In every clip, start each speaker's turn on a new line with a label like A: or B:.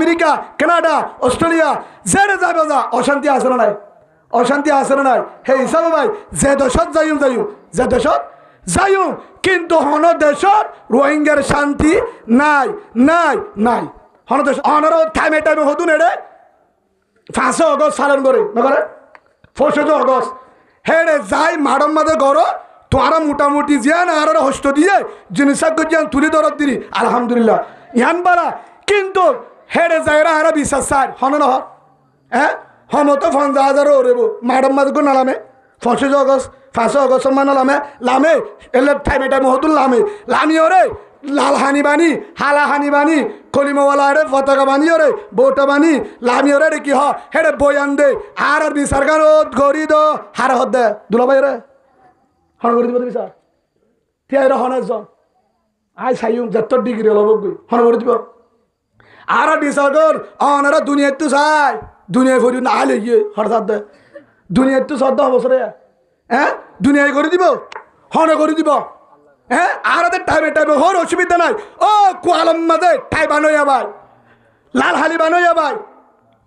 A: America Canada Australia যেরে যাবে যা অশান্তি আছে না নাই অশান্তি আছে না নাই সেই হিসাবে ভাই যে দেশত যাইম যে দেশত যাইম কিন্তু হন দেশত রোহিঙ্গার শান্তি নাই নাই নাই হন দেশ অনার টাইমে টাইমে হতুন এড়ে 5 অগস্ট পালন করে নকরে 4 অগস্ট হেড়ে যাই মাডম মাঝে গড় তোরা মোটামুটি জিয়ান আর হস্ত দিয়ে জিনিসাক জিয়ান তুলি দরদ দিলি আলহামদুলিল্লাহ ইহান বালা কিন্তু হেড়ে যাইরা আর বিশ্বাস চাই হন নহ হ্যাঁ হমতো 50,000 ওরেব মাডম মাঝে গো নালামে 5 অগস্ট 5 অগস্ট মানে লামে এলে টাইমে টাইমে হতুন লামি ওরে লাল হানি বানি হালা হানি বানি কলিমাওয়ালা রে পতাকা বানি ওরে বউটা বানি লামি ওরে কি হ হেড়ে বয়ান দে আর বিচার গান গড়ি দো হার হদ দে দুলাভাই রে হন করে দিব বিচার তিয়ার হনজন আই সাইম যত ডিগ্রি লব গই হন করে দিব আর বিচার কর অনারা দুনিয়া তো চাই দুনিয়া ভরি না আলে গিয়ে হঠাৎ দে দুনিয়া তো 14 বছরে হ্যাঁ দুনিয়ায় করে দিব হন করে দিব হ্যাঁ আর টাইমে টাইমে হর অসুবিধা নাই ও কুয়ালম মাঝে ঠাই বানোয়া ভাই লাল হালি বানোয়া ভাই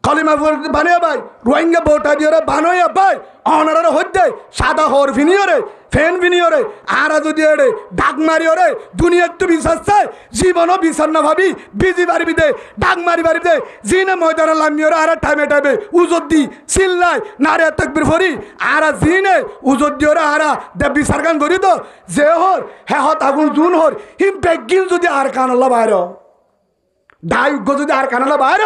A: কলিমা বানোয়া ভাই রোহিঙ্গা বোটা দিয়ে বানোয়া ভাই অনারা হইতে সাদা হর ভিনিয়রে ফ্যান ভিনিয়রে আর যদি এড়ে ডাক মারি ওরে দুনিয়ার তো বিশ্বাস চাই জীবনও বিচার না ভাবি বিজি বাড়বি দে ডাক মারি বাড়ি দে জিনে ময়দানে লামিওরে আর টাইমে টাইমে উজত দি চিল্লাই নারে তকবির ফরি আর জিনে উজত দিয়ে ওরা আর দে বিচার গান করি তো যে হর হেহত আগুন জুন হর হিম বেগিন যদি আর কানলা বাইর ডাই যদি আর কানলা বাইর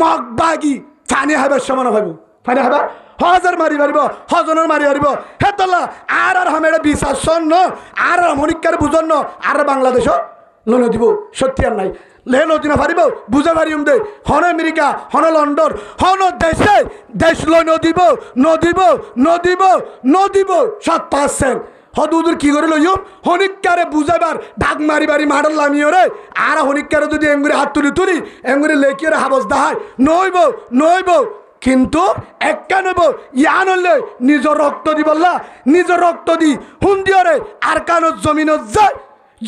A: মগ বাগি ফানি হবে সমান ভাবি ফানি হবে হজার মারি পারিব হজনের মারি পারিব হে তোলা আর হামেড়ে বিশ্বাস ন আর মনিকার বুঝন ন আর বাংলাদেশ লোন দিব সত্যি আর নাই লে নদীনা পারিব বুঝে পারিম দে হন আমেরিকা হন লন্ডন হন দেশে দেশ লই নদিব নদিব নদিব নদিব 7% হদুদুর কি করে লইম হনিকারে বুঝাবার ডাক মারি বাড়ি মাডল লামিও রে আর হনিকারে যদি এঙ্গুরি হাত তুলি এঙ্গুরি লেকিয়ে হাবস দাহাই নইব নইব কিন্তু একা নেব ইয়ান হলে নিজের রক্ত দিবল্লা নিজের রক্ত দি হুন্দিওরে আর কানোর জমিনত যায়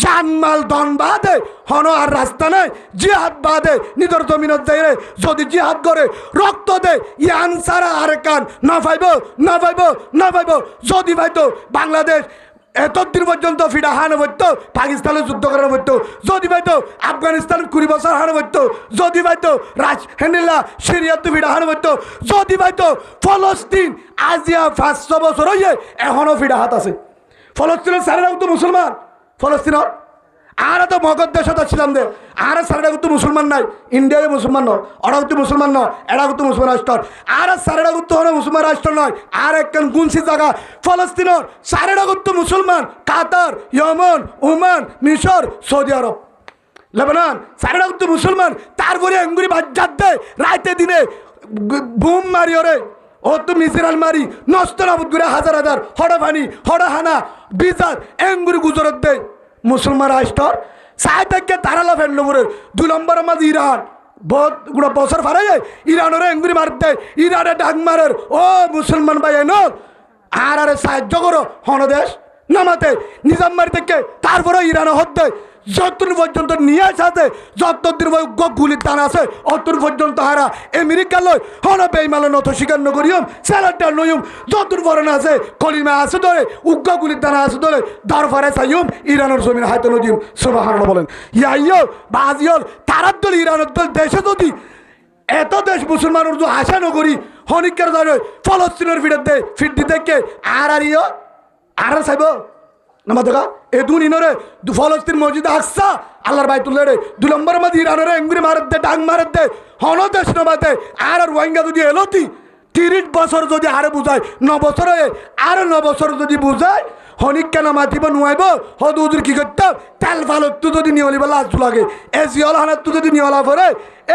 A: জানমাল ধন বাদে হন আর রাস্তা নাই জিহাদ বাদে নিজের জমিনত যাই রে যদি জিহাদ করে রক্ত দে ইয়ান সারা আর কান না পাইব না পাইব না পাইব যদি পাইতো বাংলাদেশ এতদিন পর্যন্ত ফিডা হানো বইতো পাকিস্তানে যুদ্ধ করানো বইতো যদি পাইতো আফগানিস্তান 20 বছর হানো বইতো যদি পাইতো হেন্ডিল্লা সিরিয়াতে ফিডা হানো বইতো যদি পাইতো ফলস্তিন আজিয়া 500 বছর হয়ে এখনো ফিডা হাত আছে ফলস্তিনের সারেরাও তো মুসলমান ফলস্তিনের আর তো মগধ দেশত ছিলাম দে আর সারেরা তো মুসলমান নাই ইন্ডিয়ায় মুসলমান নয় ওরাও তো মুসলমান নয় এরাও তো মুসলমান রাষ্ট্র আর সারেরা তো হলো মুসলমান রাষ্ট্র নয় আর একখান গুনসি জায়গা ফলস্তিনের সারেরা তো মুসলমান কাতার ইয়েমেন ওমান মিশর সৌদি আরব লেবানন সারেরা তো মুসলমান তারপরে এঙ্গুরি বাজ্জাত দে রাইতে দিনে বুম মারি ওরে ও তো মিসিরাল মারি নষ্ট নাবুদ করে হাজার হাজার হড়া পানি হড়া হানা বিজার এঙ্গুরি গুজরত দেয় মুসলমান রাষ্ট্র সাই থেকে তারালা ফেললো পরে 2 নম্বর মাঝে ইরান বহুত গুড়া বছর ফারাই ইরানের এঙ্গুরি মারতে ইরানের ডাক মারের ও মুসলমান ভাই এন আর আরে সাহায্য করো হনদেশ নামাতে নিজাম মারি থেকে তারপরে ইরান হতে যতদূর পর্যন্ত নিয়ে আসে যতদূর গুলির টান আছে অতদূর পর্যন্ত হারা আমেরিকা লয় হন বেইমালে নত স্বীকার নকরিম স্যালাডটা নইম যতদূর বরণ আছে কলিমা আছে ধরে উগ্র গুলির টানা আছে ধরে দরফারে চাইম ইরানের জমিন হাইতে নদীম সুবহানাল্লাহ বলেন ইয়াইও বাজিয়ল তারার দল ইরানের দল দেশে যদি এত দেশ মুসলমানের যে আশা নকরি হনিকার ধরে ফলস্তিনের ফিট দিতে আর ইয় আর চাইব নামা দেখা এ দুনিনরে ফলস্তিন মসজিদে আসছা আল্লাহর বাইতুল্লাহ রে 2 নম্বর মাঝে ইরানের এঙ্গুরি মারত দে ডাং মারত দে হন দেশ নবাতে আর রোহিঙ্গা যদি এলোতি 30 বছর যদি আরে বুঝায় 9 বছরে আর 9 বছর যদি বুঝায় হনিকা নামাতিব নুয়াইব হদুদুর কি করতে তেল ফালত যদি নিয়লিব লাজ লাগে এজিওল হানাত যদি নিয়লা পরে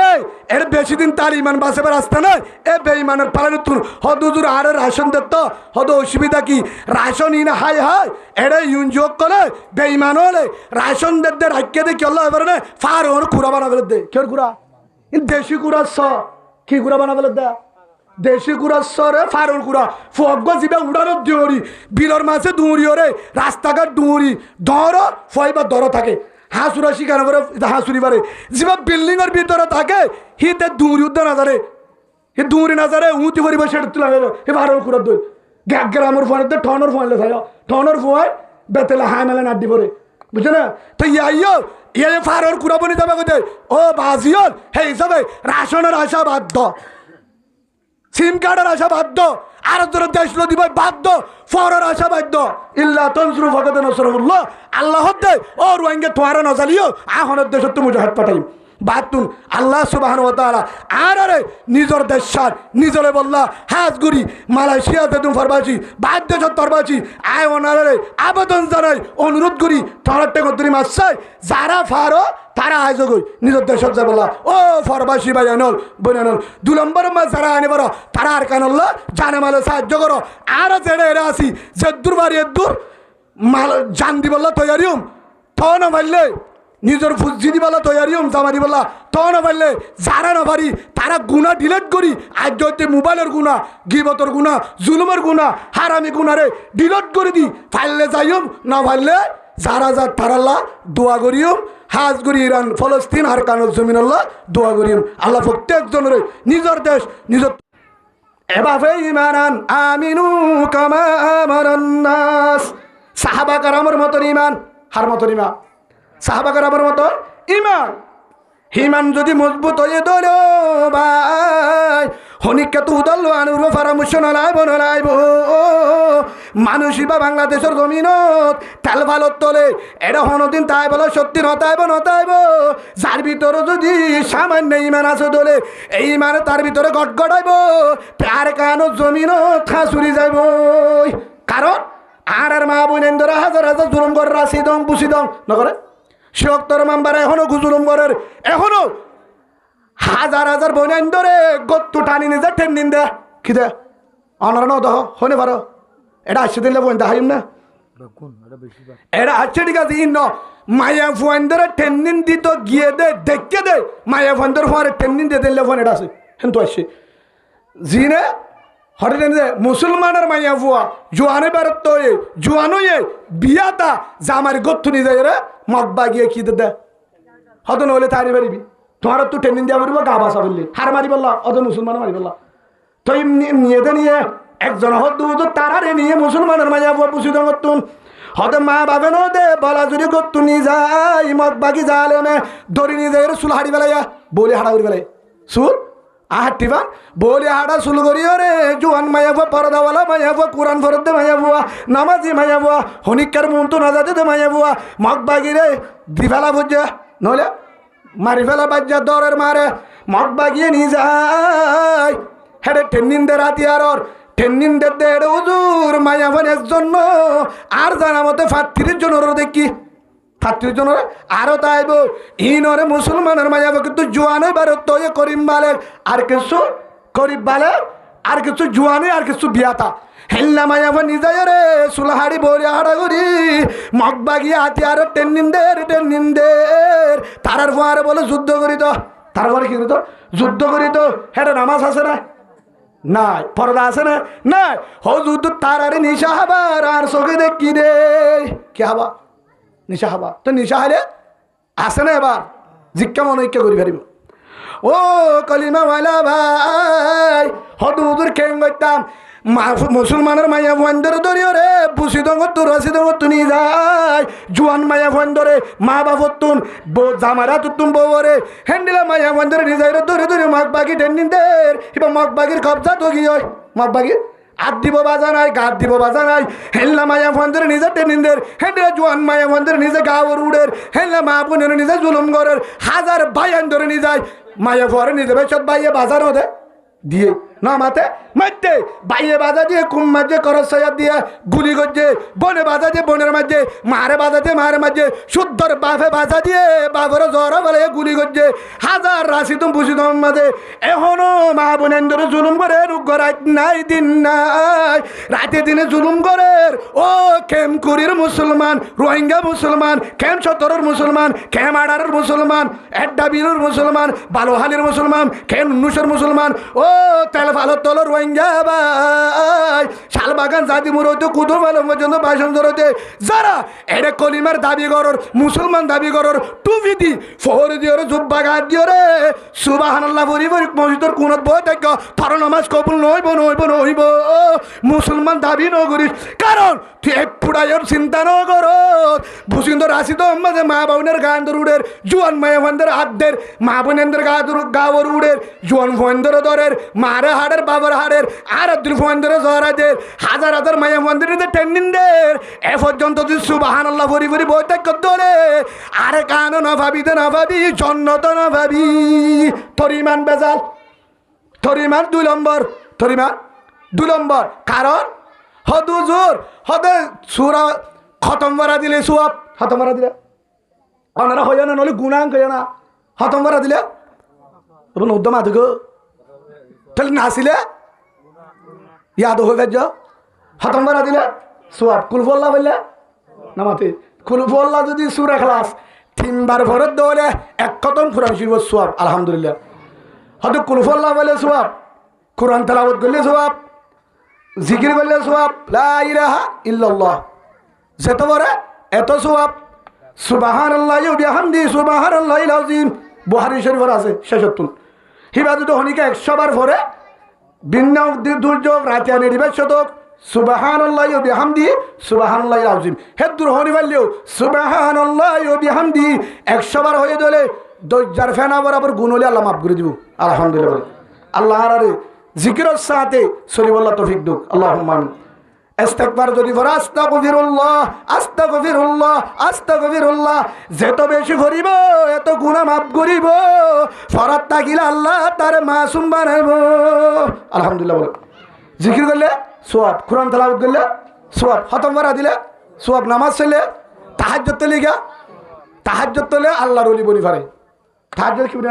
A: এই এর বেশি দিন তার ইমান বাঁচাবার রাস্তা নয় এ বেঈমানের পালানো তুন হদুদুর আর রাশন দত্ত হদ অসুবিধা কি রাশন ইনা হাই হাই এড়ে ইউনযোগ করে বেঈমান হলে রাশন দে রাখিয়ে দে কেল্লা এবার না ফার ওর কুড়া বানাবে দে কেউ কুড়া দেশি কুড়া স কি কুড়া বানাবে দে দেশি কুড়া সরে ফারুল কুড়া ফগ যাবে উড়ানো দৌড়ি বিলর মাছে দৌড়ি ওরে রাস্তাঘাট দৌড়ি দর ফয়বা দর থাকে হাঁসুরা শিকার করে হাঁসুরি পারে যা বিল্ডিংয়ের ভিতরে থাকে হিতে দূরি উদ্যান আজারে হি দূরি নাজারে উঁতি করিব সেটা তুলা গেল হে ভারত কুড়ার দই গ্রামের ফোয়ানে ঠনের ফোয়ানলে থাই ঠনের ফোয়ায় বেতেলে হাই মেলে নাড্ডি পরে বুঝছো না তো ইয়াইও ইয়ে ফারর কুড়াবো নি যাবে কোথায় ও বাজিয়ল হে হিসাবে রাশনের আশা বাধ্য সিম কার্ডের আশা বাধ্য আর তোর দেশ দিব বাধ্য ফরের আশা বাধ্য ইল্লা তনসুরু ফকত নসরুল্লাহ আল্লাহ দে ও রোহিঙ্গা তোয়ারা নজালিও আহনের দেশত তুমি মুজাহিদ পাঠাই বাতুন আল্লাহ সুবহানাহু ওয়া তাআলা আরে নিজর দেশার নিজরে বললা হাজগুড়ি মালয়েশিয়াতে তুমি ফরবাসি বাধ্য তরবাসি আয় ওনারে আবেদন জানাই অনুরোধ করি তরটে কতরি মাসাই যারা ফারো তারা আইজ গই নিজের দেশত যাব ও ফরবাসী ভাই আনল বনানল 2 নম্বর মাস যারা আনে বড় তারা আর কানল জানে মালে সাহায্য করো আর জেড়ে এরা আসি যে দূর বাড়ি দূর মাল জান দিবল্লা তৈয়ারিউম তো না ভাইলে নিজের ফুজি দিবলা তৈয়ারিউম জামা দিবলা তো না ভাইলে যারা না পারি তারা গুণা ডিলেট করি আজ যদি মোবাইলের গুণা গিবতর গুণা জুলুমের গুণা হারামি গুণারে ডিলেট করে দি ফাইলে যাইউম না ভাইলে যারা যা তারাল্লা দোয়া করিউম হাজ করি ইরান ফলস্তিন আর কানুল জমিন আল্লাহ দোয়া করিম আল্লাহ প্রত্যেকজনের নিজের দেশ নিজের এভাবে ইমানান আমিনু কামা আমারান নাস সাহাবা কারামের মতন ইমান হার মতন ইমান সাহাবা কারামের মতন ইমান হিমান যদি মজবুত হয়ে দল ভাই হনিকা তু দল আনুর পরামর্শ নলাইব মানুষই বা বাংলাদেশের জমিনত তেল ভালত তোলে এটা হনদিন তাই বলো সত্যি নতাইব যার ভিতরে যদি সামান্য ইমান আছে দলে এই মানে তার ভিতরে গটগটাইব প্যার কানো জমিনত খাসুরি যাইব কারণ আর মা বোনেন্দরা হাজার হাজার জুলুম করে রাশি দং পুষি দং নগরে শিবক্তর মাম্বারা এখনো গুজুলুম করের এখনো হাজার হাজার বোনেন্দরে গত্তু টানি নিজে টেন নিন দে কি দে অনার ন দহ হনে পারো এটা আসছে দিলে বোন দেখাইম না এটা আসছে ঠিক আছে ইন মায়া ফোয়ানদের টেন দিত গিয়ে দে দেখে দে মায়া ফোয়ানদের ফোয়ারে টেন দিয়ে দিলে ফোন এটা আছে হেন তো আসছে জিনে হঠাৎ যে মুসলমানের মাইয়া ফুয়া জোয়ানে বেরত জোয়ানো বিয়াতা জামার গত্থু নিয়ে যায় রে মগবা গিয়ে কি দে হত নহলে তারি পারিবি তোমার তো ট্রেনিং দিয়া পারিব গা বাসা বললি হার মারি বললা অত মুসলমান মারি বললা তো নিয়ে একজন হদ তারারে নিয়ে মুসলমানের মাইয়া ফুয়া পুষি দতুন হত মা বাবে নো দে বলা যদি গত্তু নিয়ে যায় মগবাগি জালে ধরি নিয়ে যায় চুল হাড়ি বেলাইয়া বলি হাড়া করি বেলাই চুল আহাটিবা বলি হাড়া চুল করিও রে জোয়ান মায়াবুয়া পরদাওয়ালা মায়াবুয়া কোরআন ফরত দে মায়াবুয়া নামাজি মায়াবুয়া হনিকার মন্তু নাজাতে দে মায়াবুয়া মগবাগি রে দিফেলা বুঝা নহলে মারি ফেলা বাজ্যা দরের মারে মগবাগিয়ে নিয়ে যায় হেডে টেন্নিন দে রাতি আর টেন্নিন দে দেড় উজুর মায়াবান একজন আর জানা মতে 35 জনের দেখি 35 জনের আরো তাইব ইনরে মুসলমানের মায়াব কিন্তু জোয়ানে ভারত করিম বালে আর কিছু করিম বালে আর কিছু জোয়ানে আর কিছু বিয়াতা হেল্লা মায়াবা নিজায় রে সুলাহাড়ি বলি হাড়া করি মগবাগি হাতি আর টেন্নিন দের তারার ফোয়ারে বলে যুদ্ধ করি তো তারপরে কি তো যুদ্ধ করি তো হেটা নামাজ আছে না নাই পর্দা আছে না নাই হো যুদ্ধ তার আরে নিশা হাবার আর চোখে দেখি রে কি হাবা নিশা হাবা তো নিশা হারে আছে না এবার জিজ্ঞা মনৈক্য করি পারিব ও কলিমাওয়ালা ভাই হদুদুর খেং করতাম মুসলমানের মায়া ফোয়ানদের ধরিও রে বুসি দঙ্গ তোর আসি দঙ্গ তুনি যায় জুয়ান মায়া ফোয়ানদরে মা বাবর তুন জামারা তুতুম বউরে হ্যান্ডিলা মায়া ফোয়ানদরে নিজাইরে ধরে মগবাগি টেন্নিন দের এবার মগবাগির কবজা তো কি হয় মগবাগির হাত দিব বাজা নাই গাত দিব বাজা নাই হেল্লা মায়া ফোয়ানদের নিজে টেন্নিন দের হ্যান্ডিলা জুয়ান মায়া ফোয়ানদের নিজে গাওয়ার উড়ের হেল্লা মা বোনের নিজে জুলুম করের হাজার ভাইয়ান ধরে নিয়ে যায় মায়া ফোয়ারে নিজে বেচত ভাইয়ে বাজার হতে দিয়ে না মাতে মারতে বাইরে বাজা দিয়ে কুম মাঝে করসাইয়া দিয়ে গুলি করছে বনে বাজা দিয়ে বনের মাঝে মারে মাঝে শুদ্ধর বাফে বাজা দিয়ে বাফের জ্বর বলে গুলি করছে হাজার রাশি তুম বুঝি তোম মাঝে এখনো মা বোনেন্দ্র জুলুম করে রুগ্গ রাত নাই দিন নাই রাতে দিনে জুলুম করে ও কেম কুড়ির মুসলমান রোহিঙ্গা মুসলমান কেম 17 মুসলমান কেম 18 মুসলমান এড্ডা বিলুর মুসলমান বালোহালির মুসলমান কেম 19 মুসলমান ও শাল ফালত তল রোহিঙ্গা ভাই শাল বাগান জাতি মুরতে কুতুব আলম পর্যন্ত ভাষণ ধরতে যারা এটা কলিমার দাবি করর মুসলমান দাবি করর টুপি দি ফহর দিওর জুব্বা গাদ দিওরে সুবহানাল্লাহ বলি বলি মসজিদের কোনত বই দেখ তোর নামাজ কবুল নইব মুসলমান দাবি নগরিস কারণ তুই এক ফুটাইয়ের চিন্তা ন কর ভূসিন্দর আসিত মাঝে মা বোনের গান উড়ের জুয়ান মায়া ফন্দের হাতদের মা বোনেদের গাওয়ার উড়ের জুয়ান ফন্দের দরের মারে হাড়ের বাবার হাড়ের আর আব্দুল ফন্দের জহরাদের হাজার হাজার মায়া ফন্দের টেন্ডিনদের এ পর্যন্ত তুই সুবহানাল্লাহ ভরি ভরি বই দেখ দরে আরে কানো না ভাবিতে না ভাবি জন্নত না ভাবি তরিমান বেজাল তরিমান 2 নম্বর তরিমান 2 নম্বর কারণ হদুজুর হদে সুরা খতম করা দিলে সুয়াব খতম করা দিলে আপনারা হয়ে না নলে গুণাঙ্ক হয়ে না খতম করা দিলে তখন উদ্যম আদুগো তাহলে নাসিলে ইয়াদ হয়ে যা খতম করা দিলে সুয়াব কুলফল্লা বললে নামাতে কুলফল্লা যদি সুরা খালাস 3 বার ভরত দৌলে এক খতম কোরআন শিব সুয়াব আলহামদুলিল্লাহ হয়তো কুলফল্লা বলে সুয়াব কোরআন তেলাওয়াত করলে সুয়াব জিকির করলে সোয়াব লা ইলাহা ইল্লাল্লাহ যেত বড় এত সোয়াব সুবহানাল্লাহি ওয়া বিহামদি সুবহানাল্লাহিল আযীম বুখারী শরীফের আছে 66 হিবাদত হনিকা 100 বার পরে ভিন্ন দুর্যোগ রাতে আনে দিবে শতক সুবহানাল্লাহি ওয়া বিহামদি সুবহানাল্লাহিল আযীম হেদুর হনি বললেও সুবহানাল্লাহি ওয়া বিহামদি 100 বার হয়ে গেলে দজ্জার ফেনা বরাবর গুণ হলে আল্লাহ মাফ করে দিব আলহামদুলিল্লাহ আল্লাহ আরে জিকিরের সাথে সলিবল্লাহ তৌফিক দুক আল্লাহুম্মা আমিন ইস্তিগফার যদি পড়া আস্তাগফিরুল্লাহ যত বেশি করিব এত গুনাহ মাফ করিব ফরাত তাকিলা আল্লাহ তার মাসুম বানাইব আলহামদুলিল্লাহ বল জিকির করলে সওয়াব কোরআন তেলাওয়াত করলে সওয়াব খতম করা দিলে সওয়াব নামাজ পড়লে তাহাজ্জুদ লিগা তাহাজ্জুদ তোলে আল্লাহর ওলি বনি পারে তাহাজ্জুদ কি বলে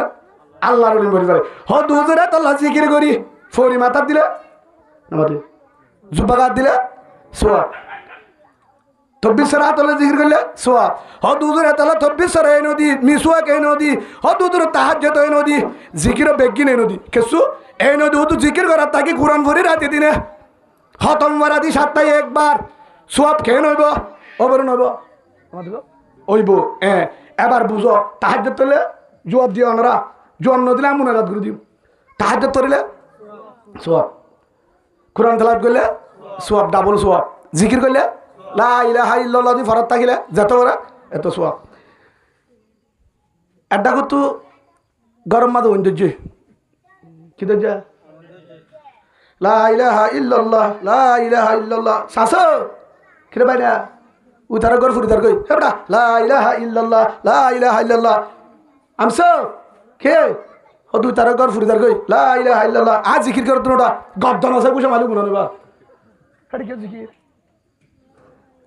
A: আল্লাহর ওলি বনি পারে হদ হুজুরাত আল্লাহ জিকির করি ফরি মাথা দিলে নামাতে জুবাগাত দিলে সোয়াব 24 রাত হলে জিকির করলে সোয়াব হদ হুজুরাত আল্লাহ 24 এই নদী মিসওয়াক এই নদী হদ হুজুর তাহাজ্জুদ এই নদী জিকির বেগিন এই নদী কেসু এই নদী হদ জিকির করা তাকে কুরআন পড়ি রাতে দিনে খতম করা দি সপ্তাহে একবার সোয়াব কেন হইব ওবর নইব আমাদের ওইব এবার বুঝো তাহাজ্জুদ তোলে জবাব দিও আমরা জবাব ন দিলে মুনাজাত করে দিও তাহাজ্জুদ তোলে সোয়াব কোরআন তেলাওয়াত করলে সোয়াব ডাবল সোয়াব জিকির করলে লা ইলাহা ইল্লাল্লাহ দি ফরজ থাকিলে যত বড় এত সোয়াব এটা কত গরম মাঝে হইন্দজ কি দজ্জা লা ইলাহা ইল্লাল্লাহ সাসো কিরে বাইরা উতার গর ফুরিদার কই হেবড়া লা ইলাহা ইল্লাল্লাহ আমসো কে হদু তার গর ফুরিদার কই লা ইলাহা ইল্লাল্লাহ আজ জিকির কর তোটা গদ্দন আছে কুশা মালুম না নেবা হেডি কে জিকির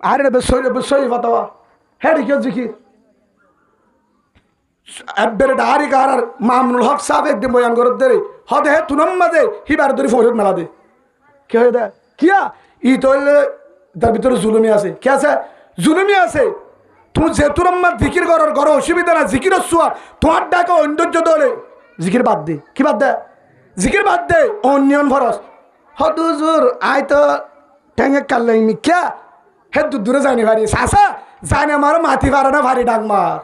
A: আরে বেসই ফাতাওয়া হেডি কে জিকির এবেরে ডারি কারার মামুনুল হক সাহেব একদিন বয়ান করত দেরে হদে হে তুনম মাদে হিবার দরি ফরিদ মেলা দে কে হয়ে দে কিয়া ই তইলে তার ভিতরে জুলুমি আছে কি আছে জুলুমি আছে তুমি যে তুনম জিকির করার ঘর অসুবিধা না জিকির সুয়া তোমার ডাকে ঐন্দ্য দলে জিকির বাদ দে কি বাদ দে জিকির বাদ দে অনিয়ন ফরস হদুজুর আই তো ঠেঙে কাল্লাই মিখ্যা হে দূরে যায়নি ভারি সাসা জানে মারো মাটি পারে না ভারি ডাক মার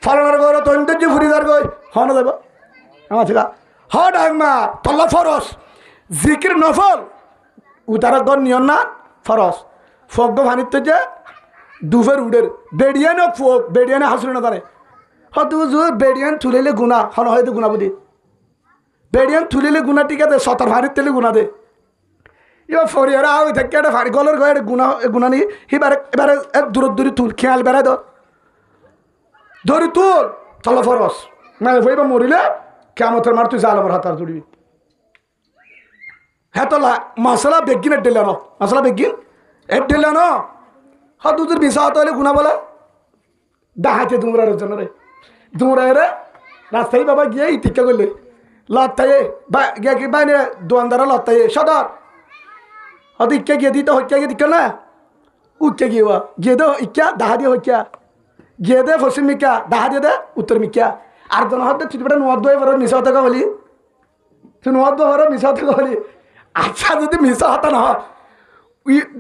A: ফলনের ঘর তো যে ফুরিদার গই হন দেব আমার ঠিক হ ডাক মার তল্লা ফরস জিকির নফল উতার গর নিয়ন না ফরস ফোক ভানিত যে দুফের উডের বেডিয়ানো ফোক বেডিয়ানে হাসুরে না তারে হদুজুর বেডিয়ান তুলিলে গুণা হন হয়তো গুণা বুঝি বেডিয়ান তুলিলে গুণা ঠিক আছে সতর ভারিত তেলে গুণা দে এবার ফরিয়ারা ওই থেকে একটা ভারী গলের গয়ে গুণা নি এবারে দূর তুল খেয়াল বেড়ায় ধরি তুল চলো ফরস না এবার মরিলে কেমতের মার তুই জালমর হাতার ধরবি হ্যাঁ তো মশলা বেগিন এর ডেলে আনো মশলা বেগিন এর ডেলে আনো হদুজুর বিষা হতে হলে গুণা বলে ডাহাতে দুমরার জন্য রে দুমরায় রে রাস্তায় বাবা গিয়ে ইতিক্ষা করলে লত্তায়ে বা গিয়ে কি বাইনে দোয়ানদারা লত্তায়ে সদর হয়তো ইক্কা গিয়ে দিতে হইক্যা গিয়ে দিক্কা না উচ্চা গিয়ে গিয়ে দে ইক্যা দাহা দিয়ে হইক্যা গিয়ে দে পশ্চিম মিক্যা দাহা দিয়ে দে উত্তর মিক্যা আর জন হতে ছুটি পেটে নোয়ার দোয়ে বড় মিশা হতে বলি তুই নোয়াদ হরে মিশা হতে করি আচ্ছা যদি মিশা হতা না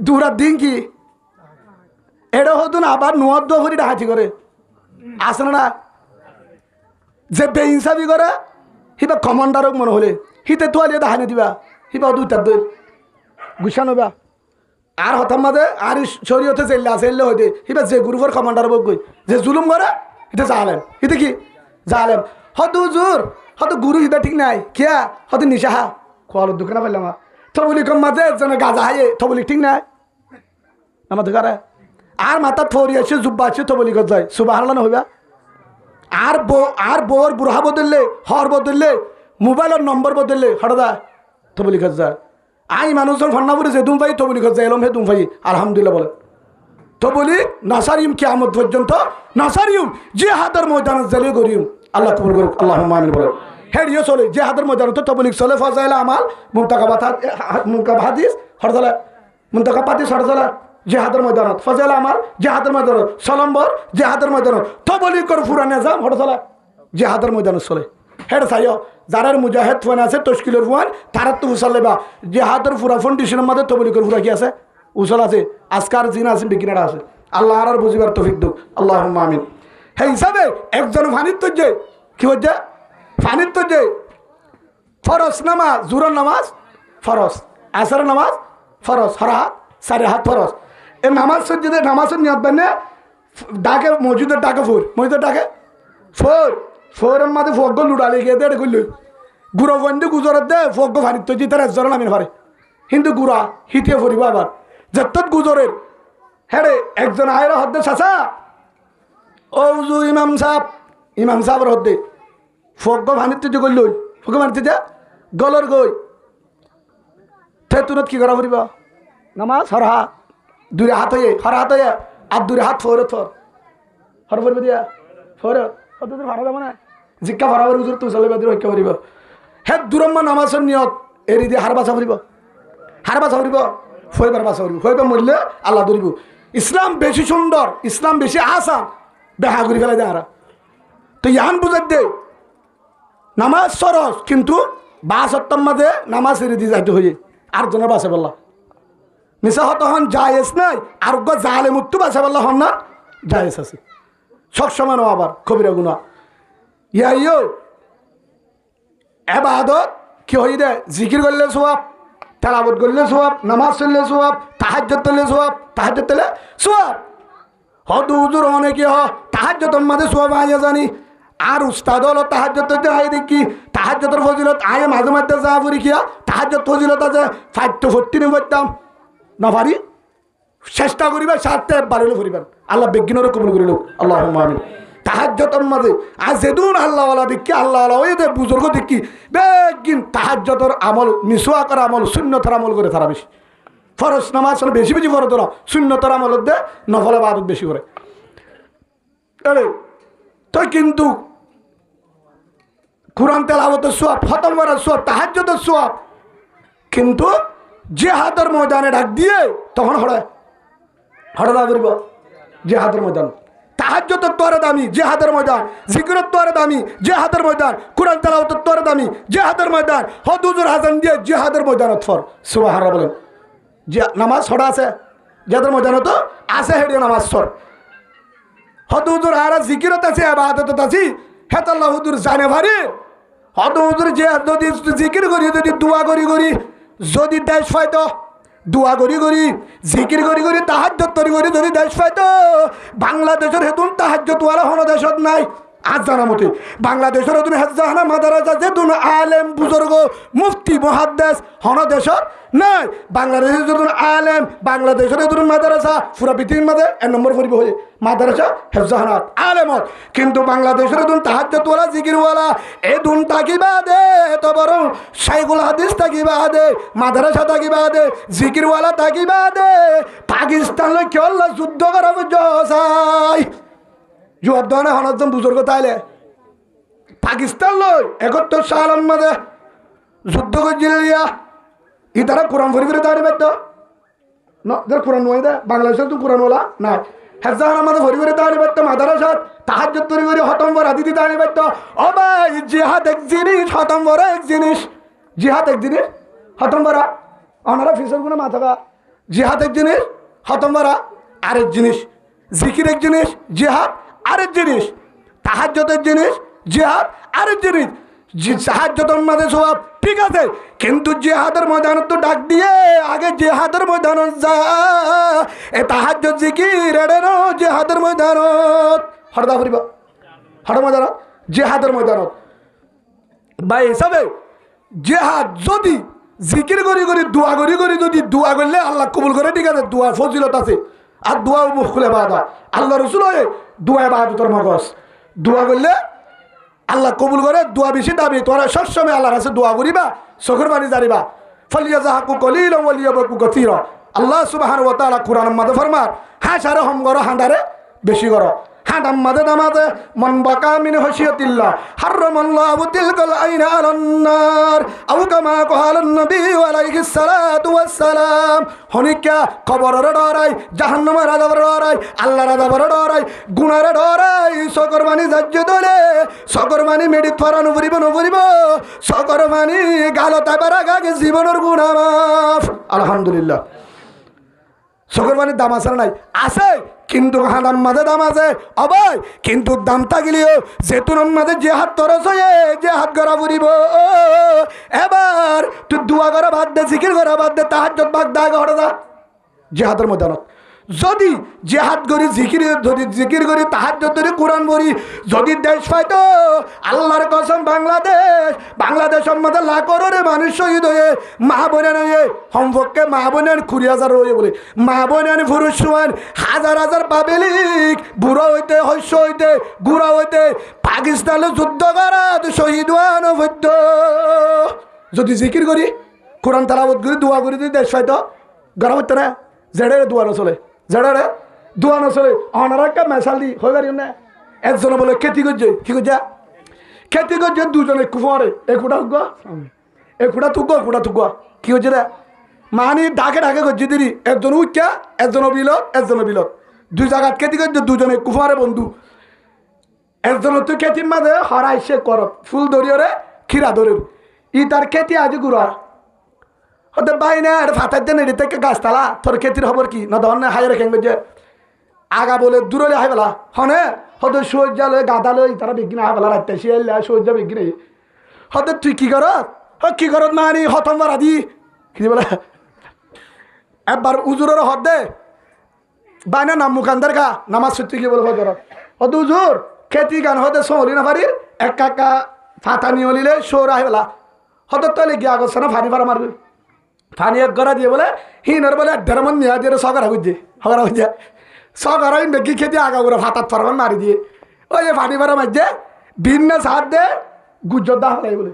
A: দুরার দিন কি এটা হতো না আবার নোয়াদ হরি ডাহাতি করে আসে না যে বেইনসাবি করে হিবা কমান্ডারক মনে হলে হিতে তোয়ালিয়ে দাহানে দিবা হিবা দুইটার দই গুছানোবা আর হতাম মাঝে আর শরীয়তে চেললে আসলে হইতে হিবা যে গ্রুপের কমান্ডার বক গই যে জুলুম করে হিতে জালেম হিতে কি জালেম হয়তো জোর হয়তো গুরু হিতা ঠিক নাই কিয়া হয়তো নিশাহা খোয়ালোর দোকানে পাইলাম থবলি কম মাঝে যেন গাজা হাইয়ে থবলি ঠিক নাই আমার দোকানে আর মাথা থরি আছে জুব্বা আছে থবলি গজ যায় সুবাহ হারলা না হইবা আর বউর বুড়া বদললে হর বদললে মোবাইলের নম্বর বদললে হঠাৎ থবলি গজ যায় আই মানুষজন ফন্না পড়েছে দুম ভাই থবলি গজ যায় এলম হে দুম ভাই আলহামদুলিল্লাহ বলে থবলি নাসারিম কিয়ামত পর্যন্ত নাসারিম যে হাতের ময়দান জালি করিম আল্লাহ কবুল করুক আল্লাহ আমিন বলে হেডিও চলে যে হাতের ময়দান তো তবলিক চলে ফজাইলা আমাল মুনতাকাব হাদিস হরদলা মুনতাকাব হাদিস হরদলা যে হাতের ময়দানত ফজাইলা আমাল যে হাতের ময়দানত সলম্বর যে হাতের ময়দানত তবলিকর ফুরা নিজাম হরদলা যে হাতের ময়দানত চলে হেড চাইও যারার মুজাহেদ ফোন আছে তশকিলের ফোন তারার তো উসাল লেবা যে হাতের ফুরা ফাউন্ডেশনের মধ্যে তবলিকর ফুরা কি আছে উসল আছে আজকার জিন আছে বিকিনারা আছে আল্লাহ আর বুঝিবার তৌফিক দুক আল্লাহ আমিন সেই হিসাবে একজন ফানিত্য যে কি হচ্ছে ফানিত্য যে ফরজ নামাজ জুরর নামাজ ফরজ আসর নামাজ ফরজ হরহাত সাড়ে হাত ফরজ এই নামাজ যদি নামাজের নিয়ত বানে ডাকে মসজিদের ডাকে মসজিদের ডাকে ফোরের মাঝে ফগ্গ লুড়ালে গিয়ে দেড় করল গুড়ো বন্ধু গুজরের দে ফগ্গ ফানিত্য যে তার একজন নামিন পারে কিন্তু গুড়া হিতে ফুরিব আবার যত গুজরের হ্যাঁ একজন আয়রা হদ্দে চাচা ওজু ইমাম সাহেবের হদ্দে ফগ্গ ফানিত্য যে করল ফগ্গ ফানিত্য যে গলর গই তুনত কি করা ফুরিব নামাজ হর হাত দূরে হাত হয়ে হর হাত হয়ে আর দূরে হাত ফোর হর ফুরবে দিয়া ফোর হত ভাড়া যাব না জিজ্ঞা ভাড়াবার উজুর তো চলে বাদের ঐক্য ফুরিব হে দূরম্মা নামাজের নিয়ত এরি দিয়ে হার বাছা ফুরিব ফইবার বাছা ফুরিব ফইবার মরলে আল্লাহ ধরিব ইসলাম বেশি সুন্দর ইসলাম বেশি আসান দেখা করি ফেলে দেয় আরা তো ইয়ান বুঝার দে নামাজ সরস কিন্তু বাসত্তর মাঝে নামাজ এড়ে দিয়ে যাইতে হয়ে আর জনের বাসে বললা মিশা হত হন জায়েজ নাই আর জালে মুক্ত বাসে বললা হন না জায়েজ আছে সবসময় নো আবার কবিরা গুণা ইয়ো এবাদত কি হই দে জিকির করলে সোয়াব তেলাবত করলে সোয়াব নামাজ চললে সোয়াব তাহাজ্জুদ করলে সোয়াব তাহাজ্জুদ করলে সোয়াব হদ হুজুর অনেকে তাহাজ্জুদের মাঝে সোয়াব আইয়া জানি আর উস্তাদ হলো তাহাজ্জুদ তো হাই দেখি তাহাজ্জুদের ফজিলত আয়ে মাঝে মাঝে যা পড়ি কিয়া তাহাজ্জুদ ফজিলত আছে ফাইট্য ফর্তি নি পড়তাম না পারি চেষ্টা করিবা সাথে বাড়িলে পরিবার আল্লাহ বিজ্ঞানের কবুল করিল আল্লাহ আমিন তাহাজ্জুদের মাঝে আর যেদুন আল্লাহওয়ালা দেখি আল্লাহওয়ালা ওই যে বুজুর্গ দেখি বেগিন তাহাজ্জুদের আমল মিসওয়াকের আমল সুন্নতের আমল করে তারা বেশি ফরজ নামাজ বেশি বেশি ফরজ না সুন্নতের আমল দে নফল ইবাদত বেশি করে তো কিন্তু কোরআন তেলাওয়াতের সওয়াব খতম করার সওয়াব তাহাজ্জুদের সওয়াব কিন্তু জিহাদের ময়দানে ডাক দিয়ে তখন হড়া করব জিহাদের ময়দান তাহাজ্জুদের তোরে দামি জিহাদের ময়দান জিকিরের তোরে দামি জিহাদের ময়দান কোরআন তেলাওয়াতের তোরে দামি জিহাদের ময়দান হদুজুর হাসান দিয়ে জিহাদের ময়দানত ফর সুবহানাল্লাহ বলেন যে নামাজ ছড়া আছে জিহাদের ময়দান তো আছে হেডিও নামাজ ছড় হদুজুর হারা জিকিরত আছে ইবাদত আছে হেতাল্লাহ হুজুর জানে ভারি হদুজুর যে যদি জিকির করি যদি দোয়া করি যদি দেশ পাইতো দোয়া করি জিকির করি তাহাজ্জুদ করি যদি দেশ পাইতো বাংলাদেশের হেতুন তাহাজ্জুদওয়ালা হন দেশত নাই আজ জানা মতে বাংলাদেশের হেতুন হেজাহানা মাদারাসা যেতুন আলেম বুজুর্গ মুফতি মুহাদ্দিস হন দেশত নাই বাংলাদেশের যেতুন আলেম বাংলাদেশের হেতুন মাদারাসা পুরা পৃথিবীর মাঝে 1 নম্বর পরিব হয়ে মাদারাসা হেজাহানাত আলেমত কিন্তু বাংলাদেশের হেতুন তাহাজ্জুদওয়ালা জিকিরওয়ালা এ দুন তাকিবা দে তো বরং শাইখুল হাদিস তাকিবা দে মাদারাসা তাকিবা দে জিকিরওয়ালা তাকিবা দে পাকিস্তান লই কি আল্লাহ যুদ্ধ করাব জসাই যুদ্ধ না হনজন বুজুর্গ তাইলে পাকিস্তান লই 71 সালের মধ্যে যুদ্ধ করিয়া ইতারা কোরআন ফরিফিরে দাঁড়িয়ে পারতো না কোরআন নয় দে বাংলাদেশের তো কোরআন ওলা না হেজাহান আমাদের ফরিফিরে দাঁড়িয়ে পারতো মাদারাসাত তাহাজ্জুদ করি খতম করা দিদি দাঁড়িয়ে পারতো ও ভাই জিহাদ এক জিনিস খতম করা এক জিনিস জিহাদ এক জিনিস খতম করা ওনারা ফিসর গুনে মাথা জিহাদ এক জিনিস খতম করা আরেক জিনিস জিকির এক জিনিস জিহাদ আরেক জিনিস তাহাজ্জুদের জিনিস জিহাদ আরেক জিনিস তাহাজ্জুদের মাঝে সব ঠিক আছে কিন্তু জিহাদের ময়দান তো ডাক দিয়ে আগে জিহাদের ময়দান যা এ তাহাজ্জুদ জিকির এড়েনো জিহাদের ময়দান হরদা ফুরিব হর ময়দান জিহাদের ময়দান ভাই হিসাবে জিহাদ যদি জিকির করি করি দোয়া করি করি যদি দোয়া করলে আল্লাহ কবুল করে ঠিক আছে দোয়া ফজিলত আছে আর দোয়া মুখ খুলে বাদা আল্লাহ রসুল হয়ে দোয়া বাহাদুর মগজ দোয়া করলে আল্লাহ কবুল করে দোয়া বেশি দাবি তোরা সবসময় আল্লাহর কাছে দোয়া করিবা চোখের পানি জানিবা ফলিয়াজাহাকু কলিল ওয়ালিয়াবাকু কাসীরা আল্লাহ সুবহানাহু ওয়া তাআলা কোরআনের মধ্যে ফরমার হ্যাঁ সারে হম করো হাঁদারে বেশি করো হাঁদাম মাঝে দামাতে মন বাকা মিন হশিয়াতিল্লাহ হারামাল্লাহু তিলকাল আইনা আলান নার আও কামা ক্বালান নবী আলাইহিস সালাতু ওয়াস সালাম হনিকা কবরের ডরাই জাহান্নামের আযাবের ডরাই আল্লাহর আযাবের ডরাই গুনাহের ডরাই সকরবানি জাজ্জে দলে সকরবানি মেডিত ফরানো পরিব নপরিব সকরবানি গালতা বারাগা জীবনের গুনাহ মাফ আলহামদুলিল্লাহ সকরবানির দাম আছে নাই আছে কিন্তু হাদাম মাঝে দাম আছে অবয় কিন্তু দাম থাকলেও যেতুনের মাঝে যে হাত তরস হয়ে যে হাত গড়া ফুরিব এবার তুই দোয়া করা বাদ দে জিকির করা বাদ দে তাহাজ্জুদ বাদ দা ঘরে যা জিহাদের ময়দানত যদি জিহাদ করি জিকির যদি জিকির করি তাহাজ্জুদ ধরে কোরআন পড়ি যদি দেশ পাইতো আল্লাহর কসম বাংলাদেশের মধ্যে লাখ করে মানুষ শহীদ হয়ে মা বোনের হয়ে সম্পর্কে মা বোনের 20,000 হয়ে বলে মা বোনের পুরুষ সমান হাজার হাজার পাবলিক বুড়ো হইতে হস্য হইতে গুড়া হইতে পাকিস্তানে যুদ্ধ করা শহীদ হওয়ানো হইত যদি জিকির করি কোরআন তালাবত করি দোয়া করি যদি দেশ পাইতো গরম হইতো না জেডে দোয়া নচলে জেডে দোয়া নচলে অনারা একটা মেশাল দি হয়ে পারি না একজনে বলে খেতি করছে কি করছে খেতি করছে দুজনে কুফরে একুটা হুক একুটা থুক একুটা থুক কি হচ্ছে রে মানি ঢাকে ঢাকে করছে দিদি একজন উচ্চা একজন বিলত দুই জায়গাত খেতি করছে দুজনে কুফরে বন্ধু একজন তো খেতির মাঝে হরাই সে কর ফুল ধরিয়ে খিরা ধরে ই তার খেতি আজ গুড়া হতে বাইনা ফাটার দেন এটি থেকে গাছতলা তোর খেতির খবর কি না ধরনের হাই রেখে যে আগা বলে দূরে হাই বেলা হনে হতে সূর্যা লয় গাদা লই তারা বিঘ্ন হাই বেলা রাখতে শিয়াল সূর্য বিঘ্ন হতে তুই কি কর কি করত মানি হতম মারা দি কি বলে একবার উজুরের হদ দে বাইনা নাম মুখানদার গা নামাজ সত্যি কি বলে হজর হতে উজুর খেতি গান হতে সোহলি না পারির এক কাকা ফাতা নিয়ে হলিলে সৌর হাই বেলা হতে তলে গিয়া গেছে না ফানি ফারা মারবি ফানি এক গড়া দিয়ে বলে হিনর বলে দেড়মন নিয়া দিয়ে সগরা হইছে সগরা বেগি খেতে আগা করে ফাতাত ফারমান মারি দিয়ে ওই যে ফানি ফারা মারছে ভিন্ন সাত দে গুজর দা হলাই বলে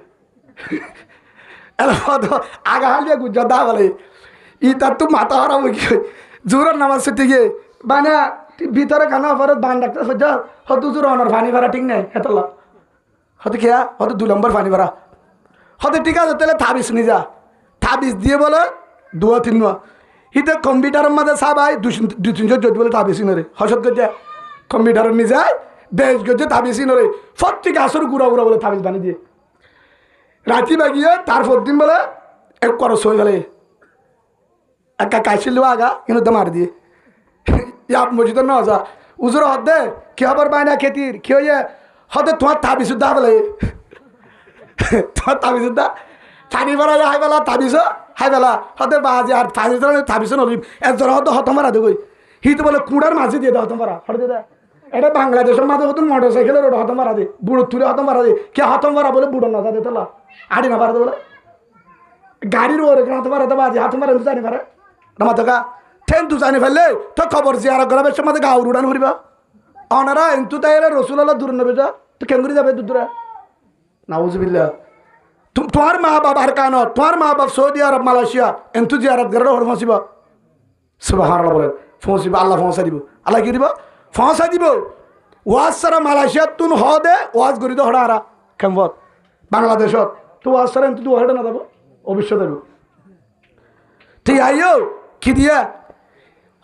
A: আগা হাল দিয়ে গুজর দা বলে ই তার তো মাথা হারা কি জোরের নামাজ ছুটি গিয়ে মানে ভিতরে খানা পরে বান ডাক্তার সহ্য হতো জোর অনার ফানি ভাড়া ঠিক নাই হেতলা হতে খেয়া হতে 2 নম্বর ফানি ভাড়া হতে ঠিক আছে তাহলে থাবিস নি যা থাবিস দিয়ে বলে 2-3 হিতে কম্পিউটারের মাঝে সাবাই 2-3 যদি বলে থাবিস নরে হসত করছে কম্পিউটারের নিয়ে যায় বেশ করছে থাবিস নরে প্রত্যেকে আসর গুড়া গুড়া বলে থাবিস বানিয়ে দিয়ে রাতি বাগিয়ে তারপর দিন বলে এক করস হয়ে গেলে একা কাশিল আগা কিন্তু তো মার দিয়ে ইয়া মসজিদের না যা উজুর হদে কি খবর বাইনা খেতির কি হয়ে হতে তোমার থাবিস দা বলে তোমার থাবিস দা ছানি বেলা হাই বেলা থাবিস হাই বেলা হতে বাজে আর থাবিস নলিম একজন হতো হত মারা দেবই হি তো বলে কুড়ার মাঝে দিয়ে দেয় হত মারা হতে দে এটা বাংলাদেশের মাঝে হতো মোটর সাইকেলের ওটা হত মারা দে বুড়ো তুলে হত মারা দে কে হত মারা বলে বুড়ো না যাতে তোলা আড়ি না পারা দে বলে গাড়ির ওরে হত মারা তো বাজে হাত মারা জানি পারে না তো কা ঠেন তু জানি ফেললে তো খবর জিয়ারা করা বেশ মাঝে গাউর উড়ান ফুরিবা অনারা এন্তু তাই রসুল্লাহ দূর নেবে যা তো কেন করে যাবে দূরে নাউজুবিল্লাহ তোমার মা বাবার কান তোমার মা বাপ সৌদি আরব মালয়েশিয়া এন্তু জিয়ারত করে হর ফসিবা সুবহানাল্লাহ বলেন ফসিবা আল্লাহ ফসা দিব আল্লাহ কি দিব ফসা দিব ওয়াজ সারা মালয়েশিয়া তুন হ দে ওয়াজ করি তো হড়া হারা কেমন বাংলাদেশত তো ওয়াজ সারা এন্তু তো হড়া না দেব অবশ্য দেব ঠিক আইও কি দিয়া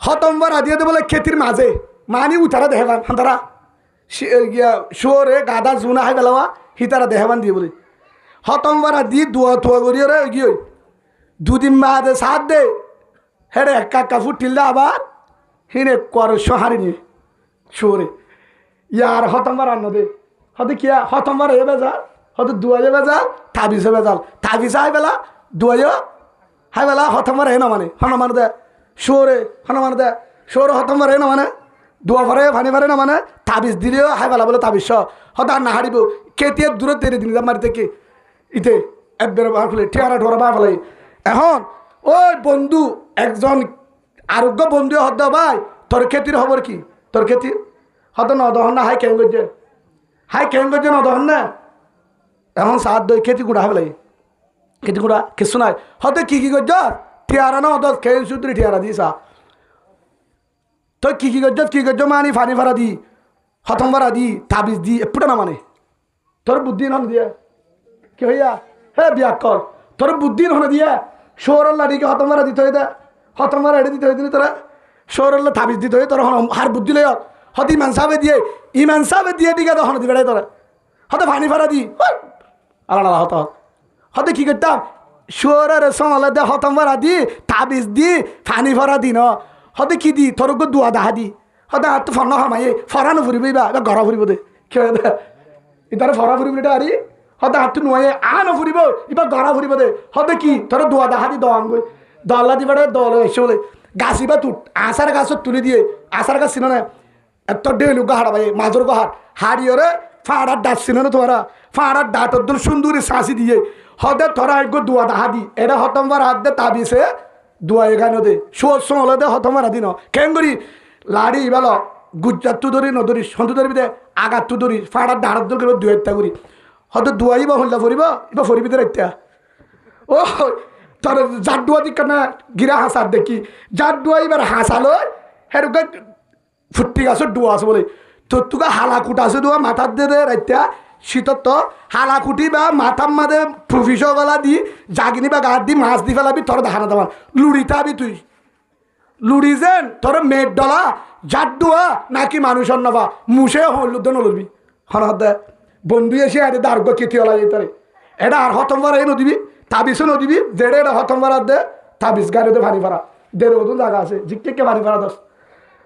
A: হতম্বর আদিয়ে বলে খেতির মাঝে মানি উঠারা দেহবান তারা গিয়া শুয়োরে গাদা জুনা হাই বেলাওয়া হিতারা দেহবান দিয়ে বলে হতম বারা দি দুয়া থুয়া করিয়ে রে গিয়ে দুদিন মাদে সাত দে হেরে একা ফুটিল আবার হিনে কর সহারি নিয়ে শোরে ইয়ার হতম বার আন্ন দে হতে কিয়া হতম বার এ বেজাল হতে দুয়াজে বেজাল তাবিজে বেজাল তাবিজে হাই বেলা দুয়াজে হাই বেলা হতম বার হে না মানে হন মানে দে শোরে হন মানে দে শোরে হতম বার হে না মানে দুয়া ভরে ভানি ভরে না মানে তাবিজ দিলেও হাই বেলা বলে তাবিজ হতে আর না হারিব কেটিয়ে দূরে তেরে দিন মারি থেকে ইতে একবারে বার ফেলে ঠিয়ারা ঠোরা বার ফেলাই এখন ওই বন্ধু একজন আরোগ্য বন্ধু হদ ভাই তোর খেতির খবর কি তোর খেতির হয়তো নদহন না হাই কেন করছে নদহন না এখন সাত দই খেতি গুঁড়া হবে লাগে খেতি গুঁড়া কিছু নাই হয়তো কি করছ ঠিয়ারা না হতো খেয়ে সুতরি ঠিয়ারা দি সা তো কি করছ মানি ফানি ফারা দি হতম ভাড়া দি তাবিজ দি এপুটা না মানে তোর বুদ্ধি নন দিয়ে কি হইয়া হে বিয়া কর তোর বুদ্ধি নহনে দিয়ে সৌরল্লা দিকে হতম ভাড়া দিতে হয়ে দে হতম ভাড়া এড়ে দিতে হয়ে তোরা সৌরল্লা তাবিজ দিতে হয়ে তোরা হার বুদ্ধি লয় হতে ইমান সাহেবে দিয়ে দিকে তখন দিবে তোরা হতে ফানি ফারা দি আলাদা হতে কি করতাম সৌরের সমালে দে হতম ভাড়া দি তাবিজ দি ফানি ফারা দি ন হতে কি দি তোর দুয়া দাহা দি হতে হাত ফর্ণ হামাইয়ে ফরানো ফুরিব বা গড়া ফুরিব দে কি হয় দে ইতারে ফরা ফুরিব এটা আরি হতে হাতটো নোৱায়ে আনো ফুরিব এবার গড়া ফুরিব দে হতে কি তোর দুয়া দাহা দি দম গই দল্লা দিবারে দল এসে বলে গাছি বা তুট আশার গাছত তুলে দিয়ে আশার গাছ ছিল না এত ডেলু গাহাড়া ভাই মাজর গাহাট হাড়িওরে ফাড়ার ডাট ছিল না তোরা ফাড়ার ডাটর দল সুন্দরী শাঁসি দিয়ে হতে তোরা একগো দুয়া দাহা দি এটা হতমবার হাত দে তাবিছে দুয়া এখানে দে শোর সমলে দে হতমবার হাতি ন কেন করি লাড়ি বেল গুজরাত তু ধরি নদরি সন্তু ধরবি দে আগাত তু ধরি ফাড়ার ডাড়র দল করবো দুই একটা করি হয়তো দুয়াই বা হল্লা ফরিব এবার ফরিবি দে রাইতা ও তোর জাত দুয়া দিক না গিরা হাসার দেখি জাত দুয়া এবার হাসালো হেরুকে ফুটি গাছের ডুয়া আছে বলে তোর তোকে হালাকুট আছে দুয়া মাথার দে দে রাইতা শীতর তো হালাকুটি বা মাথার মাঝে প্রফিস গলা দি জাগিনি বা গাছ দি মাছ দি ফেলাবি তোর দেখানো দেওয়ার লুড়িতে আবি তুই লুড়ি যেন তোর মেঘ ডলা জাত দুয়া নাকি মানুষের নবা মুসে হলুদ নলবি হঠাৎ দে বন্ধু এসে আরে দার্ঘ কেতি হলা যেতে এটা আর হতমবার এই নদীবি তাবিজও নদীবি যেটা এটা হতমবার দে তাবিজ গাড়িতে ভানি ফারা দেড় মতন জায়গা আছে জিকে ভানি ফারা দশ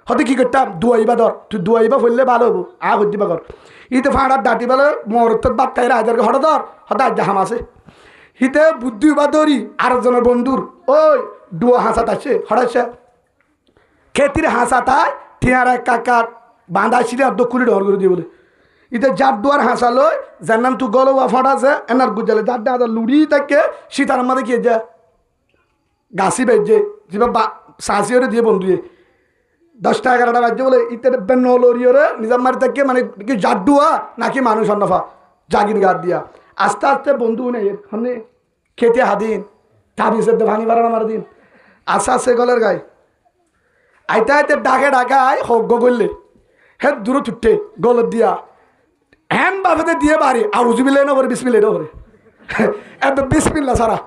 A: হতে কি করতাম দুয়াইবা ধর তুই দুয়াইবা ফেললে ভালো হবো দিবা কর ইতে ফাড়ার ডাটি বেলে মরত বাদ খাই রাজারকে হঠাৎ ধর হঠাৎ আজ জাহাম আছে হিতে বুদ্ধি বা ধরি আরেকজনের বন্ধুর ওই ডুয়া হাসাত আছে হঠাৎ খেতির হাসাতায় ঠিয়ারা কাকার বাঁধা ছিল আর দক্ষিণে ডর করে দিয়ে বলে ইতে যার দুয়ার হাসালো যার নাম তু গলো ফাটা আছে এনার গুজালে যার দা লুড়ি থাকে সীতার মাঝে কি যা গাছি বেজে যেবা শাঁসিওরে দিয়ে বন্ধুয়ে 10টা 11টা বাজছে বলে ইতে নলরিওরে নিজাম মারি থাকে মানে কি জাডুয়া নাকি মানুষ অন্নফা জাগিন গাদ দিয়া আস্তে আস্তে বন্ধু নেই মানে খেতে হাদিন তাবিজের ভাঙি বাড়ান আমার দিন আস্তে আস্তে গলের গায়ে আইতে আইতে ডাকায় হজ্ঞ করলে হে দূরে ছুটে গলত দিয়া হ্যান বাফেতে দিয়ে বাড়ি আউজু বিলে না করে বিসমিলে না করে এত বিসমিল্লা সারা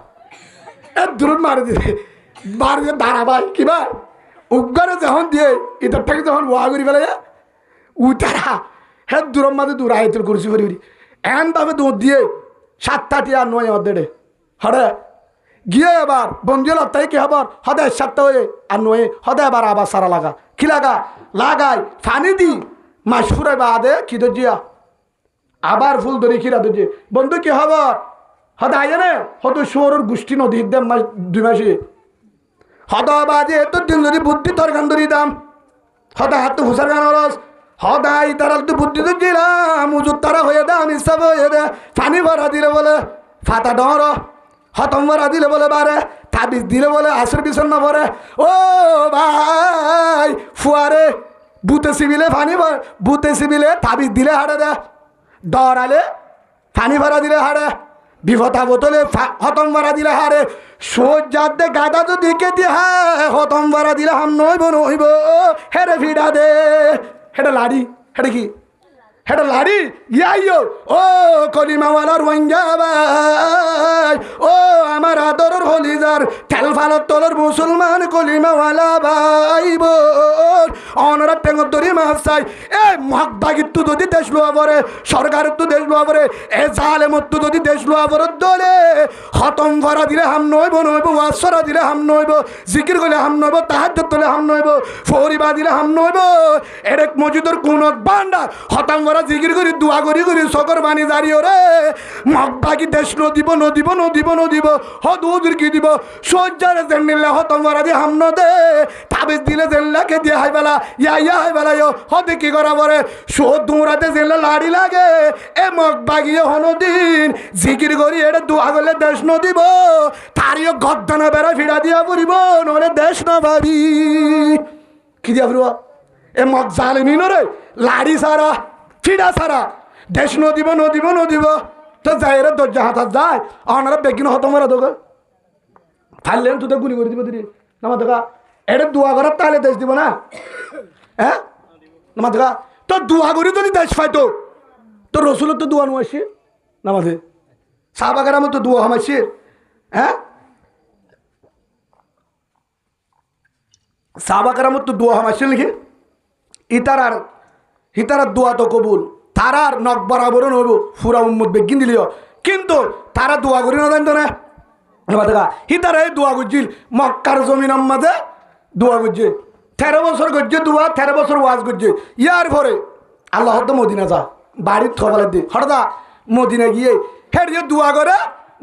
A: এ দূর মারি দিবে বাড়ি দিয়ে দাঁড়া ভাই কি ভাই উগ্গারে যখন দিয়ে ইতারটাকে যখন ওয়া করি ফেলে উতারা হে দূরের মাঝে দূর আয়তল করছি ফরি এন ভাবে দৌড় দিয়ে 7টা টিয়া 9 অর্ধে হরে গিয়ে এবার বন্ধুল তাই কি হবার হদে 7টা হয়ে আর 9 হদে এবার আবার সারা লাগা কি লাগাই ফানি দি মাস ফুরাই বাদে কি দজিয়া আবার ফুল ধরি খিরা দজি বন্ধু কি হবার হদে আইয়ে নে হয়তো শোরের গোষ্ঠী নদী দেম মাস 2 মাসে হদা বাজে এত দিন যদি বুদ্ধি তোর গান ধরি দাম হদা হাত হুসার গান রস হদাই তারা তো বুদ্ধি তো দিলাম উজুর তারা হয়ে দে আমি সব হয়ে দে পানি ভরা দিলে বলে ফাতা ডর হতম ভরা দিলে বলে বারে তাবিজ দিলে বলে আসর বিছর না ভরে ও ভাই ফুয়ারে বুতে সিবিলে পানি বুতে সিবিলে তাবিজ দিলে হাড়ে দে ডরালে পানি ভরা দিলে হাড়ে বিপদা বোতলে হতম ভরা দিলে হারে সোজাত দে গাদা তো দিকে দিয়ে হ্যাঁ হতম ভরা দিলে হাম নইব হেরে ভিড়া দে হেটা লাড়ি হেটা কি হেটা লাড়ি ইয়াইও ও কলিমাওয়ালার ওয়াঙ্গা ভাই ও আমার আদরের হলিজার তেল ফালত তলর মুসলমান কলিমাওয়ালা ভাই বোন অনরা টেঙ্গর ধরি মাছ চাই এ মগবাগির তো যদি দেশ লোয়া পরে সরকারের তো দেশ লোয়া পরে এ জালেমত তো যদি দেশ লোয়া পরে দলে খতম করা দিলে হাম নইব নইব ওয়াসরা দিলে হাম নইব জিকির করলে হাম নইব তাহাজ্জুদ তোলে হাম নইব ফরিবা দিলে হাম নইব এরেক মসজিদের কোনত বান্ডার খতম করা জিকির করি দোয়া করি করি সকর বাণী জারিও রে মগবাগি দেশ নদিব নদিব নদিব নদিব হদুদুর কি দিব সজ্জার জেন নিলে খতম করা দিয়ে হাম নদে তাবিজ দিলে জেনলাকে দিয়ে হাই বেলা ইয়া হাই বেলা হতে কি করা পরে সোদ দৌড়াতে জেনলে লাড়ি লাগে এ মগবাগিয়ে হনদিন জিকির করি এটা দোয়া করলে দেশ নদিব তারিও গদ্দানা বেড়া ফিরা দিয়া পড়িব নহলে দেশ না ভাবি কি দিয়া ফুরব এ মগ জালেমিন রে লাড়ি সারা ফিরা সারা দেশ নদিব নদিব নদিব তো যাই রে দরজা হাতাত যায় অনারা বেগিন হতম করা তোকে ফাইলেন তুই তো গুলি করে দিব দিদি নামা দেখা এটা দোয়া করার তাহলে দেশ দিব না হ্যাঁ নামা দেখা তো দোয়া করি যদি দেশ পাইতো তো রসুলের তো দোয়া নোয়াইছি নামাজে সাহাবাগার আমার তো দোয়া হামাইছি হ্যাঁ সাহাবাগার আমার তো দোয়া হামাইছিল নাকি হিতারার দোয়া তো কবুল তারার নখ বরাবর নইব ফুরা উম্মত বেগিন দিলিও কিন্তু তারা দোয়া করি না জানতো না দেখা হিতারা এই দোয়া করছিল মক্কার জমিন মাঝে দোয়া করছে 13 বছর করছে দোয়া 13 বছর ওয়াজ করছে ইয়ার পরে আল্লাহ তো মদিনা যা বাড়ির থবালে দি হঠাৎ মদিনা গিয়ে হেরিয়ে দোয়া করে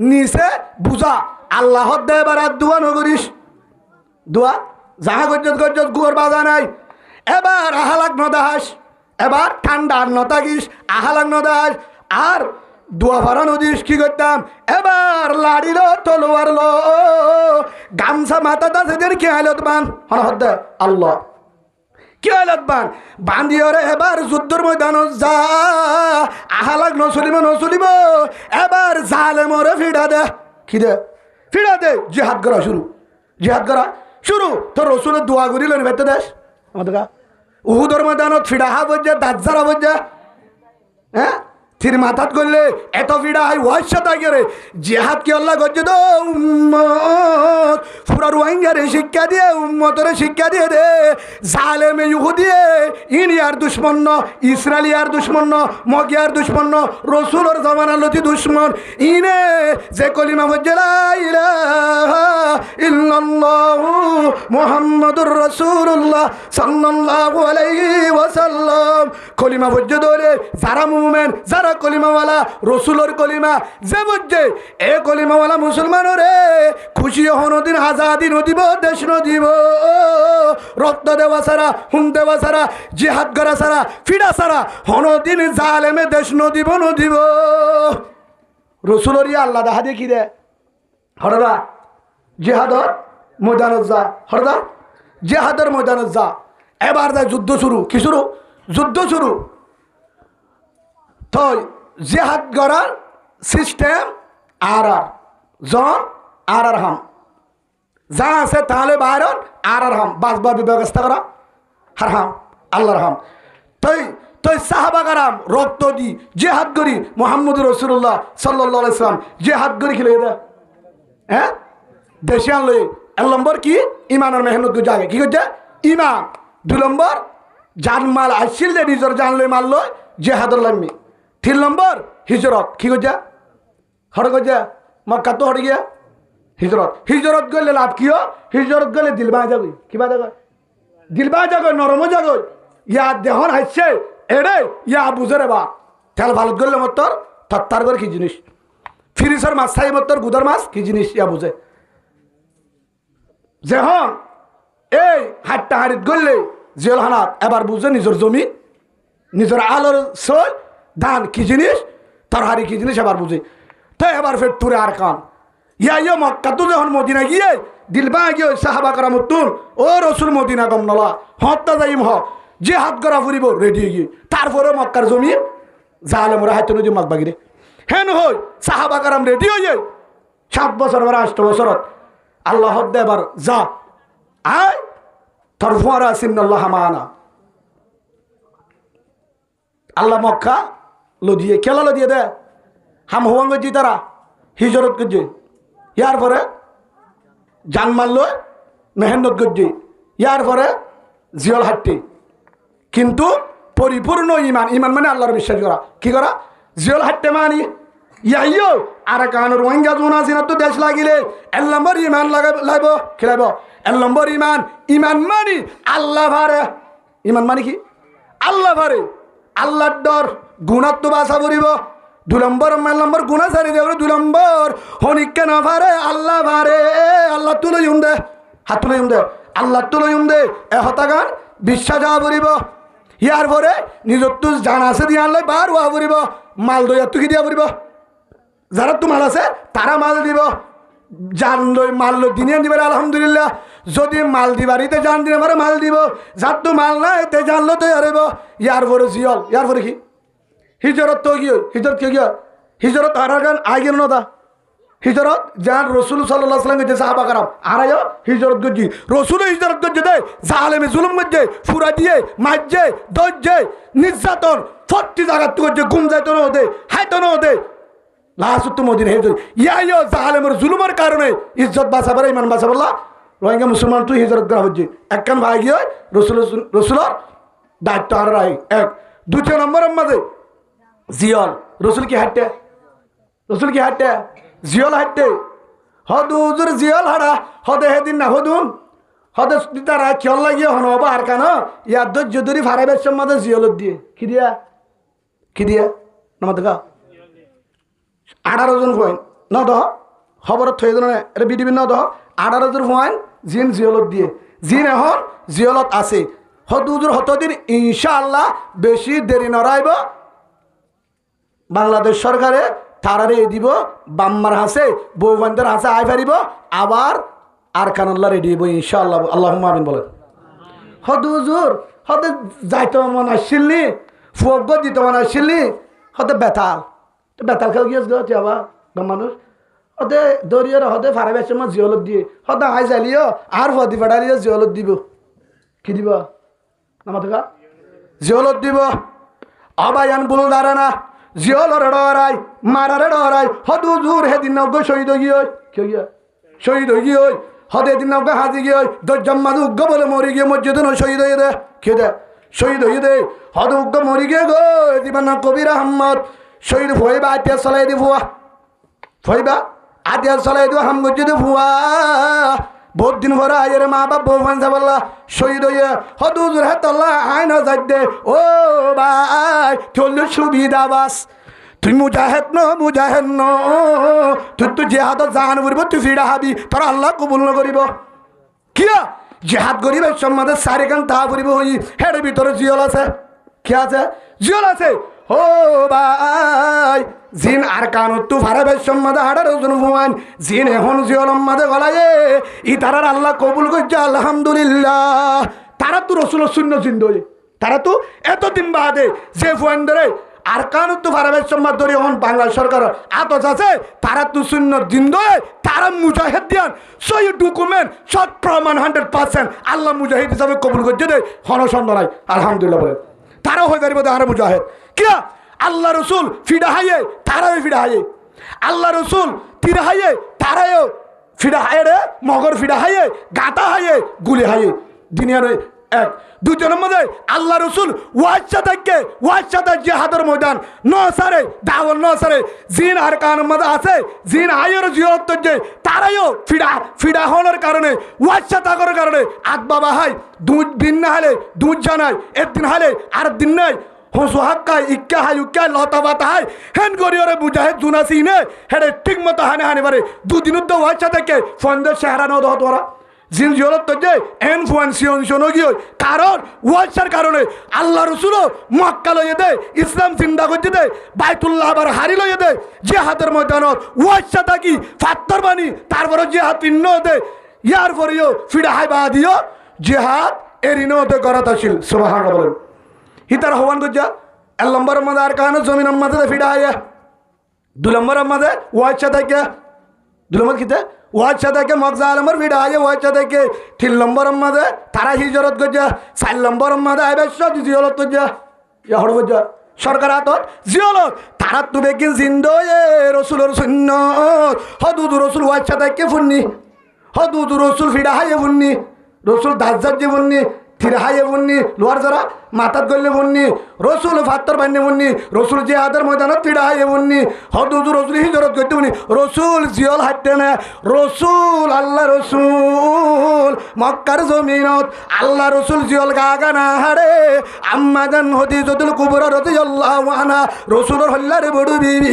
A: নিচে বুঝা আল্লাহ দে এবার আর দোয়া নগরিস দোয়া যাহা গজ্জত গজ্জত গুয়ার বাজা নাই এবার আহালাক নদাস এবার ঠান্ডা আর নতাগিস আহালাক নদাস আর দোয়া ভরা নদিস কি করতাম এবার লাড়িল তলোয়ার লো গামছা মাথা দাসেদের কি আইলত বান হদ আল্লাহ কি আইলত বান বান্ধিও রে এবার যুদ্ধর ময়দান যা আহালাক নচলিব এবার জালেমরে ফিডা দে কি দে ফিডা দে জিহাদ করা শুরু তো রসুলের দোয়া করিল বেতে দেশ আমাদের উহুদর ময়দানত ফিডা হা বজ্জা দাজ্জারা বজ্জা হ্যাঁ থির মাথাত করলে এত ফিডা হয় ওয়াইসা তাকে জিহাদ কি আল্লাহ করছে তো উম্মত পুরা রোহিঙ্গারে শিক্ষা দিয়ে উম্মতরে শিক্ষা দিয়ে দে জালেমে ইহুদিয়ে ইনিয়ার দুশ্মন ইসরায়েলিয়ার দুশ্মন মগিয়ার দুশ্মন রসুলর জমানার লতি দুশ্মন ইনে যে কলিমা বজ্জে লা ইলাহা ইল্লাল্লাহু মুহাম্মাদুর রাসূলুল্লাহ সাল্লাল্লাহু আলাইহি ওয়াসাল্লাম কলিমা বজ্জে ধরে যারা মুমিন যারা কলিমাওয়ালা রসুলোর কলিমা যে বুঝছে এ কলিমাওয়ালা মুসলমান রে খুশি হনদিন আজাদি নদিব দেশ নদিব রক্ত দেওয়া ছাড়া হুম দেওয়া ছাড়া জিহাদ করা ছাড়া ফিরা ছাড়া হনদিন জালেমে দেশ নদিব রসুলোর আল্লাহ দেখা দিয়ে কি দে হরদা জিহাদর ময়দানত যা হরদা জিহাদর ময়দানত যা এবার যায় যুদ্ধ শুরু কি শুরু যুদ্ধ শুরু তো জিহাদ করার সিস্টেম আর জন আর হাম যা আছে তাহলে বাইরন আর হাম বাসবার ব্যবস্থা করা হার হাম আল্লাহর হাম তুই সাহাবাগারাম রক্ত দি জিহাদ করি মোহাম্মদ রসুল্লাহ সাল্লাল্লাহু আলাইহি সাল্লাম জিহাদ করি খেলে দে হ্যাঁ দেশে আনলো 1 নম্বর কি ইমানের মেহনত জাগে কি করছে ইমান 2 নম্বর জানমাল আসছিল যে নিজের জানলে মারলো জিহাদুল লাম্মি 3 নম্বর হিজরত কি করছে হড় করছে মক্কা তো হড়ে গিয়া হিজরত করলে লাভ কিও হিজরত করলে দিলবা যাবে কিবা যাবে দিলবা যাবে নরম যাবে ইয়া দেহন হাসছে এরে ইয়া বুঝে রে বা তেল ভালত করলে মতর তত্তার করে কি জিনিস ফিরিসের মাছ খাই মতর গুদার মাছ কি জিনিস ইয়া বুঝে যখন এই হাটটা হাড়িত করলে জেলখানাত এবার বুঝে নিজের জমি নিজের আলোর সই ধান কি জিনিস তার হারি কি জিনিস এবার বুঝে তো এবার ফের তুরে আর কান ইয়া মক্কা তো যখন মদিনা গিয়ে দিলবা গিয়ে সাহাবা করা মতুন ও রসুল মদিনা গম নলা হত্যা যাইম হ যে হাত করা ফুরিব রেডি গিয়ে তারপরে মক্কার জমি জালেমরা হাইতে নদী মক বাগিরে হেন হই সাহাবা কারাম রেডি হয়ে 7 বছর 8 বছরত আল্লাহ দে এবার যা আয় তোর ফুয়ারা সিন্নাল্লাহ মানা আল্লাহ মক্কা লদিয়ে খেলা লদিয়ে দে হাম হওয়াঙ্গ জি তারা হিজরত করছে ইয়ার পরে জান মারল মেহনত গজ্জি ইয়ার পরে জিয়ল হাঁটতে কিন্তু পরিপূর্ণ ইমান ইমান মানে আল্লাহর বিশ্বাস করা কি করা জিয়ল হাঁটতে মানি ইয়াইও আর কানুর ওয়াঙ্গা জোনা সিনা তো দেশ লাগিলে এক নম্বর ইমান লাগাইব খেলাইব এক নম্বর ইমান ইমান মানি আল্লাহ ভারে ইমান মানে কি আল্লাহ ভারে আল্লাহর ডর গুণাত তো বাসা করিব 2 নম্বর গুণা ছাড়ি দেব 2 নম্বর হনিকে না ভারে আল্লাহ ভারে আল্লাহ তুলো দে হাত তুলো দে আল্লাহ তুলো দে এ হতাগান বিশ্বাস যাওয়া করিব ইয়ার পরে নিজর তো জান আছে দিয়ে আনলে বার হওয়া করিব মাল দইয়া তুকি দিয়া করিব যারা তো মাল আছে তারা মাল দিব জান লই মাল লই দিনে দিবে আলহামদুলিল্লাহ যদি মাল দিবারিতে জান দিনে মারে মাল দিব যার তো মাল নাই তে জানলো তো হারিব ইয়ার পরে জিয়ল ইয়ার পরে কি হিজরত তো গিয়ে হিজরত কে গিয়া হিজরত আর গান আই গেল না হিজরত যান রসুল সাল্লাল্লাহু আলাইহি ওয়াসাল্লাম যে সাহাবা کرام আরায়ো হিজরত গজি রসুল হিজরত গজি দে জালেমে জুলুম গজি ফুরা দিয়ে মাজ্জে দজ্জে নির্যাতন 40 জায়গা তো গজি গুম যাইতো না হতে হাইতো না হতে লাসুত মদিনা হিজরত ইয়ায়ো জালেমের জুলুমের কারণে ইজ্জত বাঁচাবার ইমান বাঁচাবলা রোহিঙ্গা মুসলমান তুই হিজরত করা হচ্ছে একখান ভাই গিয়ে রসুলের দায়িত্ব আর রাই এক 2 নম্বর মাঝে জিয়ল রসুল কি হাঁটতে জিয়ল হাঁটতে হদুজুর জিয়ল হাড়া হদে হেদিন না হদুন হদে তারা খেয়াল লাগিয়ে হন হবো আর কেন ইয়ার ধৈর্য ধরি ফারাইবের সম্মাদে জিয়লত দিয়ে কি দিয়া নামা দেখা 18 জন পয়েন্ট ন দহ খবরত থৈ জন এটা বিডিবি ন দহ 18 জন পয়েন্ট জিন জিয়লত দিয়ে জিন এখন জিয়লত আছে হদুজুর হতদিন ইনশাআল্লাহ বেশি দেরি নড়াইব বাংলাদেশ সরকারে তারারে দিব বাম্মার হাসে বৌবান্ধের হাসে আয় ফারিব আবার আর কানাল্লা রেডি হইব ইনশাআল্লাহ আল্লাহুম্মা আমিন বলেন হদুজুর হদে যাইতে মনে আসছিলি ফুয়গ দিতে মনে আসছিলি হদে বেতাল খেল গিয়েছ গো আবার মানুষ হদে দরিয়ার হদে ফারাবের সময় জিয়লত দিয়ে হদে আই যাইলিও আর ফদি ফাটালিও জিয়লত দিব কি দিব নামা থাকা জিয়লত দিব অবায়ান বুল দাঁড়ানা জিয়লর ডরাই মারারে ডরাই হদুজুর হেদিন নৌকো শহীদ গিয়ে শহীদ হয়ে গিয়ে হদে দিন নৌকো হাজি গিয়ে দজ্জাম্মাদু উগ্গ বলে মরি গিয়ে মসজিদ শহীদ হয়ে দে কে দে শহীদ হয়ে দে হদ উগ্গ মরি গিয়ে গো দিবান কবির আহমদ শহীদ ফইবা আতিয়া চলাই দি ফুয়া ফইবা আতিয়া চলাই দি হাম মসজিদ ফুয়া বহুত দিন ভরা আয়ের মা বাপ বউ ফান যাবল্লা শহীদ হয়ে হদুজুর হেতল্লা আইন যাই দে ও ভাই চললো সুবিধা বাস তুই মুজাহেদ ন তুই তো জেহাদ জান করিব তুই ফিরা হাবি তোর আল্লাহ কবুল করিব কিয়া জেহাদ করিবে সম্মাদের চারিখান তা করিব হই হের ভিতরে জিয়ল আছে কি আছে জিয়ল আছে ও ভাই জিন আর কানুত তু ফারাবে সম্মাদে 18 জন ভুয়ান জিন এখন জিয়ল মাদে গলায়ে ই তারার আল্লাহ কবুল করছে আলহামদুলিল্লাহ তারা তো রসুলের শূন্য জিন্দে তারা তো এতদিন বাদে যে ভুয়ান ধরে আর কানুত তু ফারাবে সম্মাদ ধরে এখন বাংলা সরকার আতস আছে তারা তো শূন্য জিন্দে তারা মুজাহিদ দিয়ান সই ডকুমেন্ট সব প্রমাণ 100% আল্লাহ মুজাহিদ হিসাবে কবুল করছে দে হনসন্দ নাই আলহামদুলিল্লাহ বলে তারাও হয়ে যাবে তারা মুজাহিদ কিয়া আল্লাহ রসুল ফিডা হাইয়ে তারাও ফিডা হাইয়ে আল্লাহ রসুল তীর হাইয়ে তারাও ফিডা হাইয়ে রে মগর ফিডা হাইয়ে গাতা হাইয়ে গুলি হাইয়ে দুনিয়ার এক 2 নম্বরে আল্লাহ রসুল ওয়াচ্ছা জিহাদের ময়দান নসারে দাওয়াল নসারে জিন আর কান মধ্যে আছে জিন আয়ের জিয়ত যে তারাও ফিডা হওয়ার কারণে ওয়াচ্ছা থাকার কারণে আত বাবা হাই দিন না হলে দুধ জানায় একদিন হলে আর দিন নাই হসু হাক্কায় ইক্কা হাই উক্কা লতা বাতা হাই হেন গরিয়রে বুঝাহে জুনাসি নে হেডে ঠিক মতো হানে পারে দুদিন উদ্দ ওয়াচ্ছা থেকে ফন্দের চেহারা ন দহত ওরা জিন জিয়লত তো যে ইনফ্লুয়েন্সিয়ন গিয়ে কারণ ওয়াচ্ছার কারণে আল্লাহ রসুলও মক্কা লইয়ে দে ইসলাম চিন্তা করতে দে বাইতুল্লাহ আবার হারি লইয়ে দে জেহাদের ময়দানত ওয়াচ্ছা থাকি ফাত্তর বানি তারপরে জেহাদ তিন্ন দে ইয়ার পরেও ফিডা হাই বা দিও জেহাদ এরিনো দে গরাত আসিল সুবহানাল্লাহ বলেন হিতার হওয়ান গজ্জা 1 নম্বর মধ্যে আর কারণে জমিন মধ্যে ফিডা হাইয়া 2 নম্বর মধ্যে ওয়াচ্ছা থাকে 2 নম্বর কিতে ওয়াচ্ছা থেকে মগজা আলমর ফিডা হাইয়া ওয়াচ্ছা থেকে 3 নম্বর মধ্যে তারা হিজরত গজ্জা 4 নম্বর মধ্যে আইবেশ জিয়লত গজ্জা ইয়া হড় গজ্জা সরকার হাতত জিয়লত তারা তো বেকিন জিন্দয়ে রসুলের সুন্নত হদুদ রসুল ওয়াচ্ছা থেকে ফুন্নি হদুদু রসুল ফিডা হাইয়ে বুননি রসুল দাজ্জার যে বুননি থিরা হাইয়ে বুননি লোহার যারা মাথাত গড়লে বুননি রসুল ফাত্তর বান্নে বুননি রসুল জিহাদের ময়দানত ফিডা হাইয়ে বুননি হদুদু রসুল হিজরত করতে বুনি রসুল জিয়ল হাঁটতে না রসুল আল্লাহ রসুল মক্কার জমিনত আল্লাহ রসুল জিয়ল গাগা না হারে আম্মাজান হদিজতুল কুবরা রাদিয়াল্লাহু আনহা রসুলের হল্লার বড় বিবি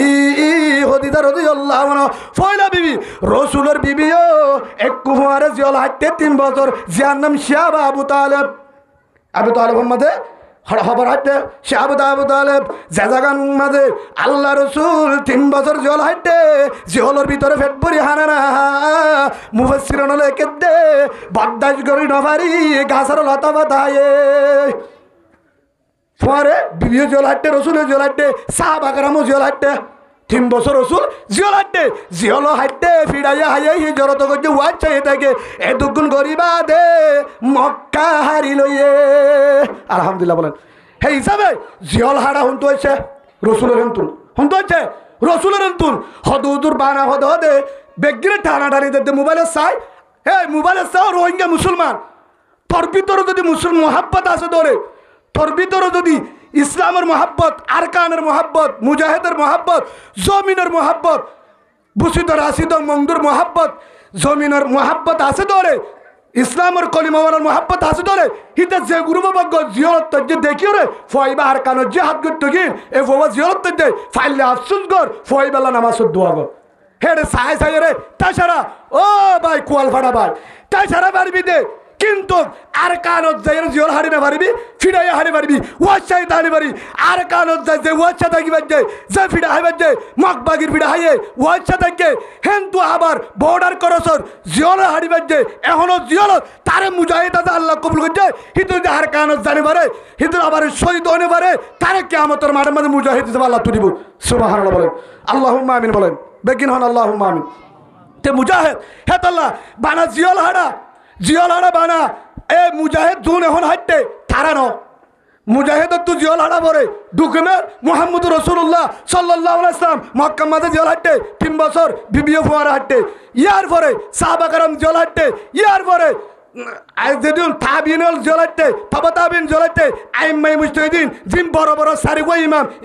A: হদিজা রাদিয়াল্লাহু আনহা ফয়লা বিবি রসুলের বিবিও এক কুমারে জিয়ল হাঁটতে 3 বছর যার নাম শাহ আবু তালেব আবু তালেবের মাঝে খবর হাঁটতে সে আবু তালেব যে জাগান মাঝে আল্লাহ রসুল 3 বছর জল হাঁটতে জলের ভিতরে ফেট পরি হানা না মুফাসসিরুন লেখে দে বদাস করি নভারি গাছার লতা বাতায়ে পরে বিবিও জল হাঁটতে রসুলের জল হাঁটতে সাহাবা কেরামও জল হাঁটতে 3 বছর রসুল জিয়ল হাঁটতে জিয়ল হাঁটতে ফিরাইয়া হাইয়া হিজরত করছে ওয়াজ চাই থাকে এতক্ষণ গরিবা দে মক্কা হারি লইয়ে আলহামদুলিল্লাহ বলেন হে হিসাবে জিয়ল হাড়া হুন তো হয়েছে রসুলের হেন্তুন হুন তো হচ্ছে রসুলের হেন্তুন হদুদুর বানা হদ হদে বেগিরে টানা টানি দিতে মোবাইলের চাই হে মোবাইলের চাও রোহিঙ্গা মুসলমান তোর ভিতরে যদি মুসলমান মোহাব্বত আছে তোরে তোর ভিতরে যদি ইসলামের মোহাব্বত আরকানের মোহাব্বত মুজাহিদের মোহাব্বত জমিনের মোহাব্বত বুসিদ রাশিদ মংদুর মোহাব্বত জমিনের মোহাব্বত আছে তোরে ইসলামের কলিমাওয়ালার মোহাব্বত আছে তোরে হিতে যে গুরুবাবজ্ঞ জিয়রত যে দেখিও রে ফয়বা আরকানের যে হাত করতে গিয়ে এ বাবা জিয়রত দে ফাইলে আফসুস কর ফয়বেলা নামাজ দোয়া কর হেরে সাই সাই রে তাছাড়া ও ভাই কোয়াল ফাড়া ভাই তাছাড়া পারবি দে কিন্তু আর কানত যাই জিয়ল হারি না পারবি ফিরাইয়া হারি পারবি ওয়াচ্ছাই হারি পারি আর কানত যাই যে ওয়াচ্ছা থাকি বাজে যে ফিরা হাই বাজে মকবাগির ফিরা হাইয়ে ওয়াচ্ছা থাকে হেন তো আবার বর্ডার করসর জিয়ল হারি বাজে এখনো জিয়ল তারে মুজাহিদ আছে আল্লাহ কবুল করছে হিন্দু যে আর কানত জানি পারে হিন্দু আবার শহীদ হতে পারে তারে কিয়ামতের মাঠের মধ্যে মুজাহিদ হিসেবে আল্লাহ তুলিব সুবহানাল্লাহ বলেন আল্লাহুম্মা আমিন বলেন বেগিন হন আল্লাহুম্মা আমিন তে মুজাহিদ হে তাল্লাহ বানা জিয়ল হাড়া জিয়ল হাড়া বানা এ মুজাহিদ জুন এখন হাঁটতে তারা ন মুজাহিদ তো জিয়ল হাড়া পরে ডকুমেন্ট মুহাম্মদ রাসূলুল্লাহ সাল্লাল্লাহু আলাইহি ওয়াসাল্লাম মক্কা মাঝে জিয়ল হাঁটতে 3 বছর বিবিও ফুয়ারা হাঁটতে ইয়ার পরে সাহাবা کرام জিয়ল হাঁটতে ইয়ার পরে যেদিন তাবিনুল জলাতে বাবা তাবিন জলাতে আইম্মাই মুজতাহিদিন জিম বড় বড় সারিগো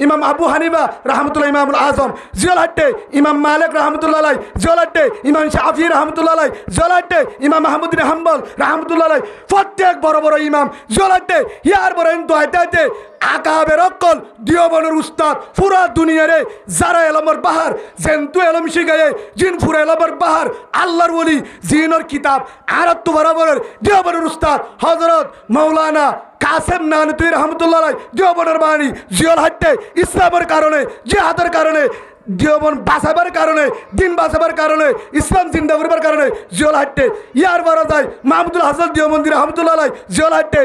A: ইমাম আবু হানিফা রাহমাতুল্লাহ ইমামুল আযম জলাতে ইমাম মালিক রাহমাতুল্লাহ আলাইহি জলাতে ইমাম শাফি রাহমাতুল্লাহ আলাইহি জলাতে ইমাম আহমদ বিন হাম্বল রাহমাতুল্লাহ আলাইহি প্রত্যেক বড় বড় ইমাম জলাতে ইয়ার পরে দোয়াইতে আকাবের অকল দিওবনের উস্তাদ পুরা দুনিয়ারে যারা এলমের বাহার জেন্তু এলম শিখায়ে জিন পুরা এলমের বাহার আল্লাহর ওলি জিনের কিতাব আরাত বরাবরের দিওবনের উস্তাদ হযরত মাওলানা কাসেম নানতুই রাহমাতুল্লাহ আলাইহি দিওবনের বাণী জিয়ল হাঁটতে ইসলামের কারণে জিহাদের কারণে দিওবন বাঁচাবার কারণে দিন বাঁচাবার কারণে ইসলাম জিন্দা করবার কারণে জিয়ল হাঁটতে ইয়ার বড় যায় মাহমুদুল হাসান দিওবন্দি রাহমাতুল্লাহ আলাইহি জিয়ল হাঁটতে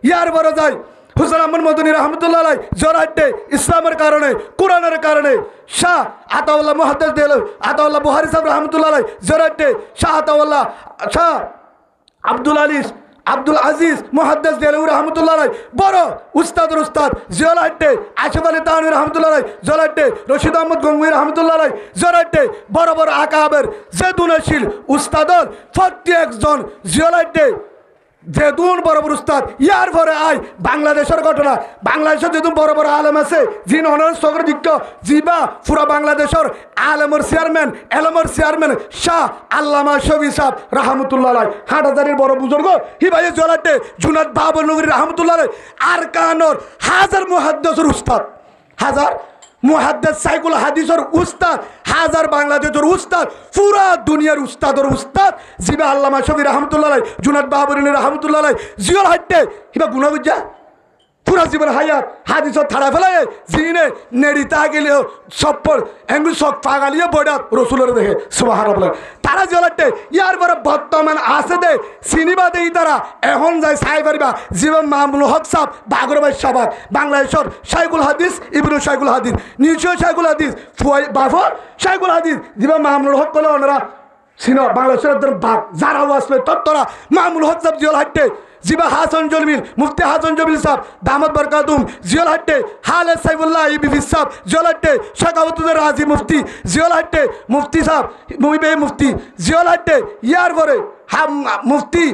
A: ইয়ার বড় যায় হুসেন আহমদ মদনী রাহমাতুল্লাহ আলাইহি জরাইতে ইসলামের কারণে কোরআনের কারণে শাহ আতাউল্লাহ মুহাদ্দিস দেলো আতাউল্লাহ বুখারী সাহেব রাহমাতুল্লাহ আলাইহি জরাইতে শাহ আতাউল্লাহ শাহ আব্দুল আজিজ মুহাদ্দিস দেলো রাহমাতুল্লাহ আলাইহি বড় উস্তাদের উস্তাদ জরাইতে আশিফ আলী তানভী রাহমাতুল্লাহ আলাইহি জরাইতে রশিদ আহমদ গঙ্গুই রাহমাতুল্লাহ আলাইহি জরাইতে বড় বড় আকাবের জেদুনশীল উস্তাদর প্রত্যেকজন জরাইতে যেদুন বড় বড় উস্তাদ ইয়ার পরে আয় বাংলাদেশের ঘটনা বাংলাদেশের যেদুন বড় বড় আলেম আছে জিন অনার সগর দিক্ষ জিবা পুরা বাংলাদেশের আলেমর চেয়ারম্যান শাহ আল্লামা শফি সাহেব রাহমাতুল্লাহ আলাইহি হাটহাজারির বড় বুজুর্গ হিবাইয়ে জলাতে জুনাদ বাবর নগরী রাহমাতুল্লাহ আলাইহি আর কানোর হাজার মুহাদ্দিসের উস্তাদ হাজার মুহাদ্দিস সাইকুল হাদিসের উস্তাদ হাজার বাংলাদেশের উস্তাদ পুরা দুনিয়ার উস্তাদের উস্তাদ জিবা আল্লামা শফি রাহমাতুল্লাহ আলাইহি জুনাদ বাবরিনী রাহমাতুল্লাহ আলাইহি জিয়ল হাঁটতে হিবা গুনাহ বুঝা পুরা জীবন হায়াত হাদিস থাড়া ফেলায় জিনে নেড়িতা গেলেও সপ্পর এঙ্গু সব পাগালিয়ে বড়াত রসুলের দেখে সুবহানাল্লাহ তারা জ্বলাতে ইয়ার পরে বর্তমান আছে দে সিনেমা দেই তারা এখন যায় সাই পারিবা জীবন মামুল হক সাহেব বাগরবাই সাবাক বাংলাদেশের শাইখুল হাদিস ইবনু শাইখুল হাদিস নিচে শাইখুল হাদিস বাফর শাইখুল হাদিস জীবন মামুল হক কলে ওনারা সিনো বাংলাদেশের বাঘ যারা আসবে তত্তরা মামুল হক সাহেব জিয়ল হাঁটতে জিবা হাসান জমিল মুফতি হাসান জমিল সাহেব দামত বরকাতুম জিয়ল হাঁটতে হালে সাইফুল্লাহ ইবিফি সাহেব জিয়ল হাঁটতে শাকাওয়াতুদ্দিন রাজি মুফতি জিয়ল হাঁটতে মুফতি সাহেব মুহিবে মুফতি জিয়ল হাঁটতে ইয়ার পরে মুফতি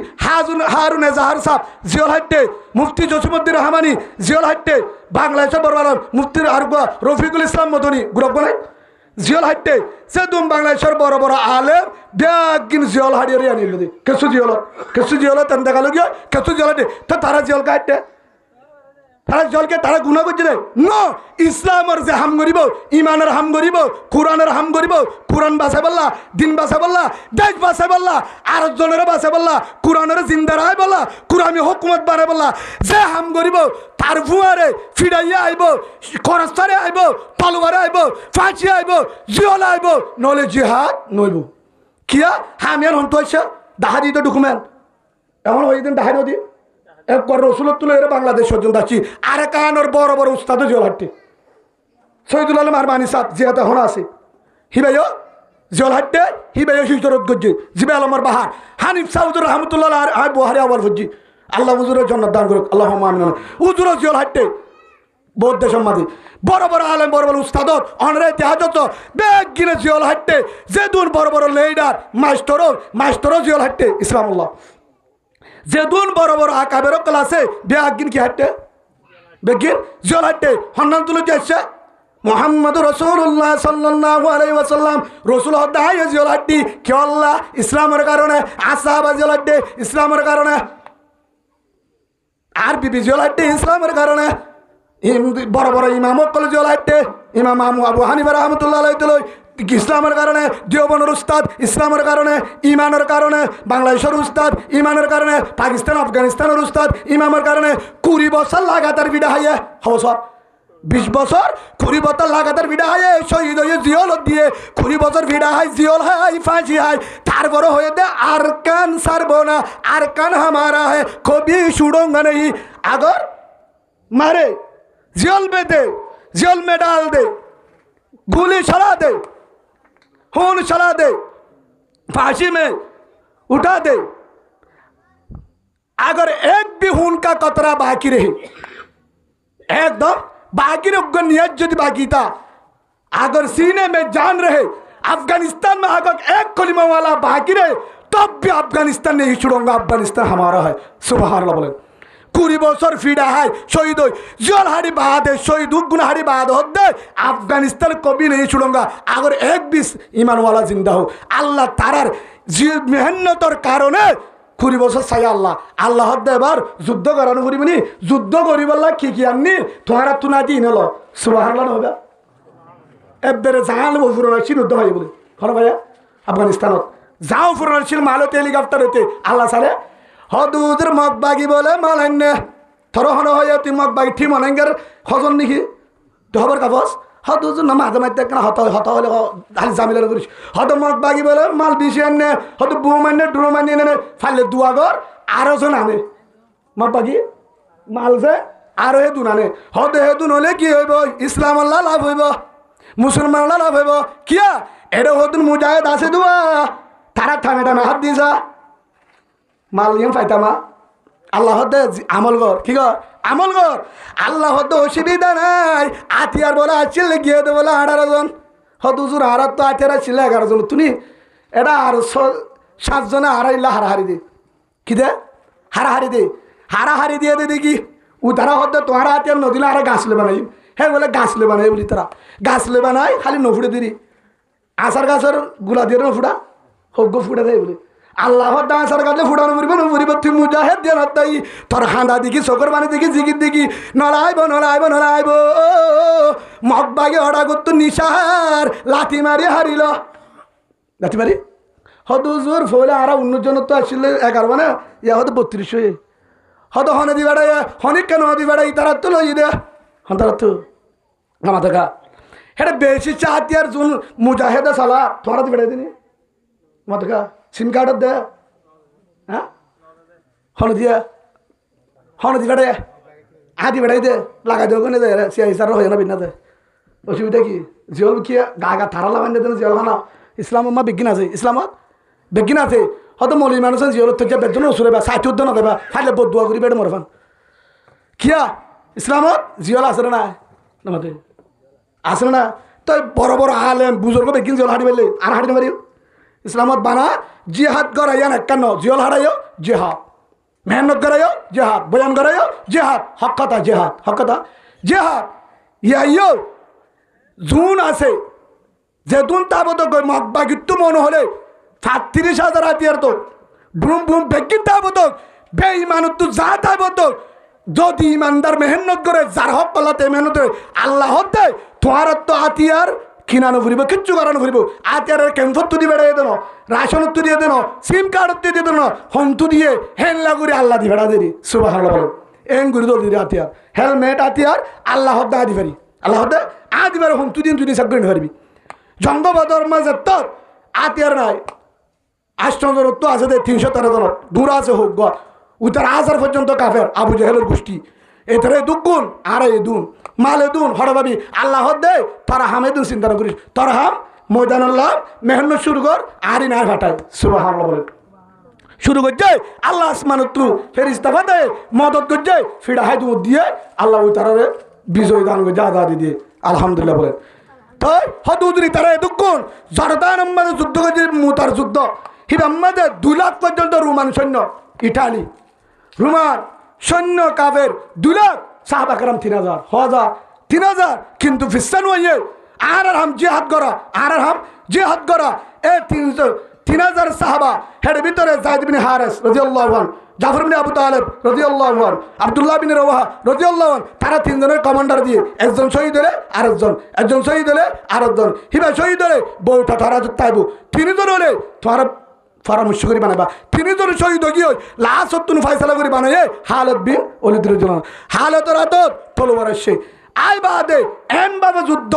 A: হারুন এজাহার সাহ জিয়ল হাইটে, মুফতি জসিমুদ্দিন রহমানি জিয়ল হাইটে, বাংলাদেশের বড় আলম মুফতির আর রফিকুল ইসলাম মদনী গ্রুপ নাই জিয়ল হাইটে, সে তুম বাংলাদেশের বড় বড় আলেম ব্যাগিন জিয়ল হারিয়ে আনিল কেসু জিয়ল তেন দেখালো গিয়ে কেসু জিয়ল হাইটে তো তারা জিয়ল কাটে তারা জলকে তারা গুণা করছে রে ন ইসলামের যে হাম করিব, ইমানের হাম করিব, কোরআনের হাম করিব, কোরআন বাসে বললা, দিন বাসে বললা, দেশ বাসে বললা, আর জনের বাসে বললা, কোরআনের জিন্দা রায় বললা, কোরআনি হুকুমত বারে বললা, যে হাম করিব তার ফুয়ারে ফিরাইয়া আইব, খরস্তারে আইব, তলবারে আইব, ফাঁসি আইব, জিয়ল আইব, নলে জিহাদ নইব কিয়া হামিয়ার হন্ত হয়েছে দাহাদি তো ডকুমেন্ট এমন ওই দিন দাহাই নদী একবার রসুলত তুলে এরা বাংলাদেশ পর্যন্ত আসছি আর কানোর বড় বড় উস্তাদও জিয়ল হাট্টি শহীদুল আলম আর মানি সাহ জিয়াতে এখন আছে হিবাইও জিয়ল হাট্টে হিবাইও শিশরত গজ্জি জিবে আলমর বাহার হানিফ সাউদুর রহমতুল্লাহ আর বহারি আবার ভজ্জি আল্লাহ হুজুরের জন্য দান করুক আল্লাহ হুজুরও জিয়ল হাট্টে বৌদ্ধ সম্মাদি বড় বড় আলেম বড় বড় উস্তাদত অনরে তেহাজত বেগ গিনে জিয়ল হাট্টে যে দূর বড় বড় লেডার মাস্টরও জিয়ল হাট্টে ইসলামুল্লাহ যেদুন বড় বড় আকাবের ক্লাসে বেআগিন কি হাঁটে বেগিন জিয়ল হাঁটে হন্নান তুলে যাচ্ছে মোহাম্মদ রসুল্লাহ সাল্লাল্লাহু আলাইহি ওয়াসাল্লাম রসুল হদ্দায় জিয়ল হাঁটি কে আল্লাহ ইসলামের কারণে আসাহাবা জিয়ল হাঁটে ইসলামের কারণে আর বিবি জিয়ল হাঁটে ইসলামের কারণে বড় বড় ইমাম কল জিয়ল হাঁটে ইমাম আবু হানিফা রাহমাতুল্লাহ আলাইহি ইসলামের কারণে দেওবনের উস্তাদ ইসলামের কারণে ইমানের কারণে বাংলাদেশের উস্তাদ ইমানের কারণে পাকিস্তান আফগানিস্তানের উস্তাদ ইমামের কারণে 20 বছর লাগাতার বিডা হাইয়ে হবসর 20 বছর 20 বছর লাগাতার বিডা হাইয়ে শহীদ হয়ে জিয়ল দিয়ে 20 বছর বিডা হাই জিয়ল হাই ফাঁসি হাই তারপরে হয়ে দে আর কান সারবো না আর কান হামারা है কবি সুড়ঙ্গা নেই আগর मारे जेल में दे जेल में डाल दे गोली चला दे खून चला दे फांसी में उठा दे अगर एक भी खून का कतरा बाकी रहे एकदम बाकी रहे नियत यदि बाकी था अगर सीने में जान रहे अफगानिस्तान में अगर एक कलिमा वाला बाकी रहे तब भी अफगानिस्तान नहीं छोड़ूंगा अफगानिस्तान हमारा है सुभान अल्लाह बोले 20 বছর ফিডা হাই শহীদ হই জল হাড়ি বাদে শহীদ গুণ হাড়ি বাদ হদ্দে আফগানিস্তান কবি নেই ছুড়ঙ্গা আগর এক বিশ ইমানওয়ালা জিন্দা হোক আল্লাহ তারার মেহনতর কারণে 20 বছর চাই আল্লাহ আল্লাহ হদ্দে এবার যুদ্ধ করানো করিবনি যুদ্ধ করিবল্লা কি আননি তোমারা তুনা দি নেল সুবহানাল্লাহ হবে এবারে জাহান ফুরন ছিল যুদ্ধ ভাই বলে হলো ভাইয়া আফগানিস্তানত যাও ফুরন ছিল মালতে হেলিকপ্টার হতে আল্লাহ সালে হদুদের মগবাগি বলে মালান্য থর হন হয়ে তুই মগবাগি ঠিক মনেঙ্গের হজন নাকি তো হবার কাগজ হদুজ না মাঝে মাঝে কেন হত হলে খালি জামিলা করিস হত মগবাগি বলে মাল বেশি আনে হত বুম আনে ড্রোম আনি এনে ফাইলে দুয়াগর আরো জন আনে মগবাগি মাল যে আরো হে দুন আনে হত হে দুন হলে কি হইব ইসলাম আল্লাহ লাভ হইব মুসলমান লাভ হইব কিয়া এটা হতুন মুজাহিদ আছে দুয়া তারা থামে টামে হাত দিয়েছা মাল ইম ফাইতামা আল্লাহ হদ্দে আমল কর কি কর আমল কর আল্লাহ হদ্দে অসুবিধা নাই আতিয়ার বলে আসছিল গিয়ে দে বলে 18 জন হদুজুর হারাত তো আতিয়ার ছিল 11 জন তুমি এটা আর 7 জনে হারাইলা হারাহারি দে কি দে হারাহারি দিয়ে দে দেখি ও তারা হদ্দে তোমার আতিয়ার নদীলে আর গাছ লে বানাই হ্যাঁ বলে গাছ লে বানাই বলি তারা গাছ লে বানাই খালি নফুড়ে দিরি আসার গাছের গুলা দিয়ে নফুড়া হোক ফুড়ে দেয় বলে আল্লাহ দাঁসার কাছে ফুটানো মরিব তুই মুজাহেদ দিয়ে নতাই তোর খাঁদা দেখি চকর বানি দেখি জিগির দেখি নড়াইব মগবাগে অড়া করতো নিশার লাঠি মারি হারিল লাঠি মারি হদুজুর ফলে আর 19 জন তো আসলে 11 মানে ইয়া হতো 32 হয়ে হতো হনে দি বেড়াই হনিক কেন দি বেড়াই তারা তো লই দে হন তারা তো নামা থাকা এটা বেশি চাহাতি আর জুন মুজাহেদা সালা তোরা দি বেড়াই দিনি মাথা সিম কার্ডত দে হ্যাঁ হনে কাটে আদি বেড়াই দে লাগাই দেবো কোনে দে সে হিসার হয়ে না বিনা দে অসুবিধা কি জিয়ল কি গা থারা লাগাই দেন জিয়ল খানা ইসলাম মা বিজ্ঞান আছে ইসলামত বিজ্ঞান আছে হয়তো মলি মানুষ জিয়লত থেকে বেতন ওসুরে বা 60 না দেবা খাইলে বদুয়া করি বেড়ে মরফান কিয়া ইসলামত জিয়ল আছে না নামাতে আছে না তো বড় বড় আলেম বুজুর্গ বিজ্ঞান জিয়ল হাঁটি বেলে আর হাঁটি মারি ইসলামত বানা জিহাদ করাইয়া কেন জিয়ল হারাইও জেহাদ মেহনত করাইও জেহাদ বয়ান করাইও জেহাদ হক কথা জেহাদ হক কথা জেহাদ ইয়াইও জুন আছে যেতুন তাবত মকবা কিন্তু মনে হলে ৩৭,০০০ হাতিয়ার তো বুম বুম বেকিন তাবত বেঈমানত তো যা তাবত যদি ইমানদার মেহনত করে যার হক পাল্লাতে মেহনত করে আল্লাহ দেয় তোমার তো হাতিয়ার কিনানো ফুরিব কিচ্ছু করানো ফুরিব আতিয়ারের ক্যাম্পত তুলি বেড়াই দেন রাশন তো দিয়ে দেন সিম কার্ড দিয়ে দেন হন্তু দিয়ে হেনলা করে আল্লাহ দি বেড়া দেরি সুবাহ এন করে দল দিদি আতিয়ার হেলমেট আতিয়ার আল্লাহ দা দি পারি আল্লাহ দে আদি পারে হন্তু দিন তুই সব করে পারবি জঙ্গবদর মাঝে তোর আতিয়ার নাই ৮ জন তো আছে ৩১৩ জন দূর আছে হোক গড় উতার ১০০০ পর্যন্ত কাফের আবু জাহেলের গোষ্ঠী এটারে দুগুণ আর এই দুন মালে দুন হরবাবি আল্লাহ দে তারা হামেদুন চিন্তা করিস তোর হাম ময়দানুল্লাহ মেহনত শুরু কর আরই না ফাটাই সুবাহ বলেন শুরু করছে আল্লাহ আসমান তু ফেরিস্তা ফাটে মদত করছে ফিরা হাই দুধ দিয়ে আল্লাহ ওই তারারে বিজয় দান করছে আজাদি দিয়ে আলহামদুলিল্লাহ বলেন তাই হদুদরি তারা দুগুণ জর্দান আমাদের যুদ্ধ করছে মুতার যুদ্ধ হিবাম্মাদের ২ লাখ পর্যন্ত রোমান সৈন্য ইটালি রোমান সৈন্য কাফের ২ লাখ সাহাবা কারাম ৩,০০০ হাজার ৩,০০০ কিন্তু ফিস্তান হইয়ে আর হাম জিহাদ করা আর হাম জিহাদ করা এ ৩,০০০ সাহাবা হের ভিতরে যায়েদ বিন হারেস রাদিয়াল্লাহু আনহু জাফর বিন আবু তালেব রাদিয়াল্লাহু আনহু আব্দুল্লাহ বিন রওয়াহা রাদিয়াল্লাহু আনহু তারা ৩ জনের কমান্ডার দিয়ে একজন শহীদ হলে আরেকজন একজন শহীদ হলে আরেকজন হিবা শহীদ হলে বউটা তারা তাইবু ৩ জন হলে তারা পরামর্শ করে বানাবা ৩ জন শহীদ গিয়ে লাস্ট তুন ফয়সালা করে বানায় হালত বিন ওলিদুর জন হালত রাত তলোয়ার আসে আই বাদে এন বাবা যুদ্ধ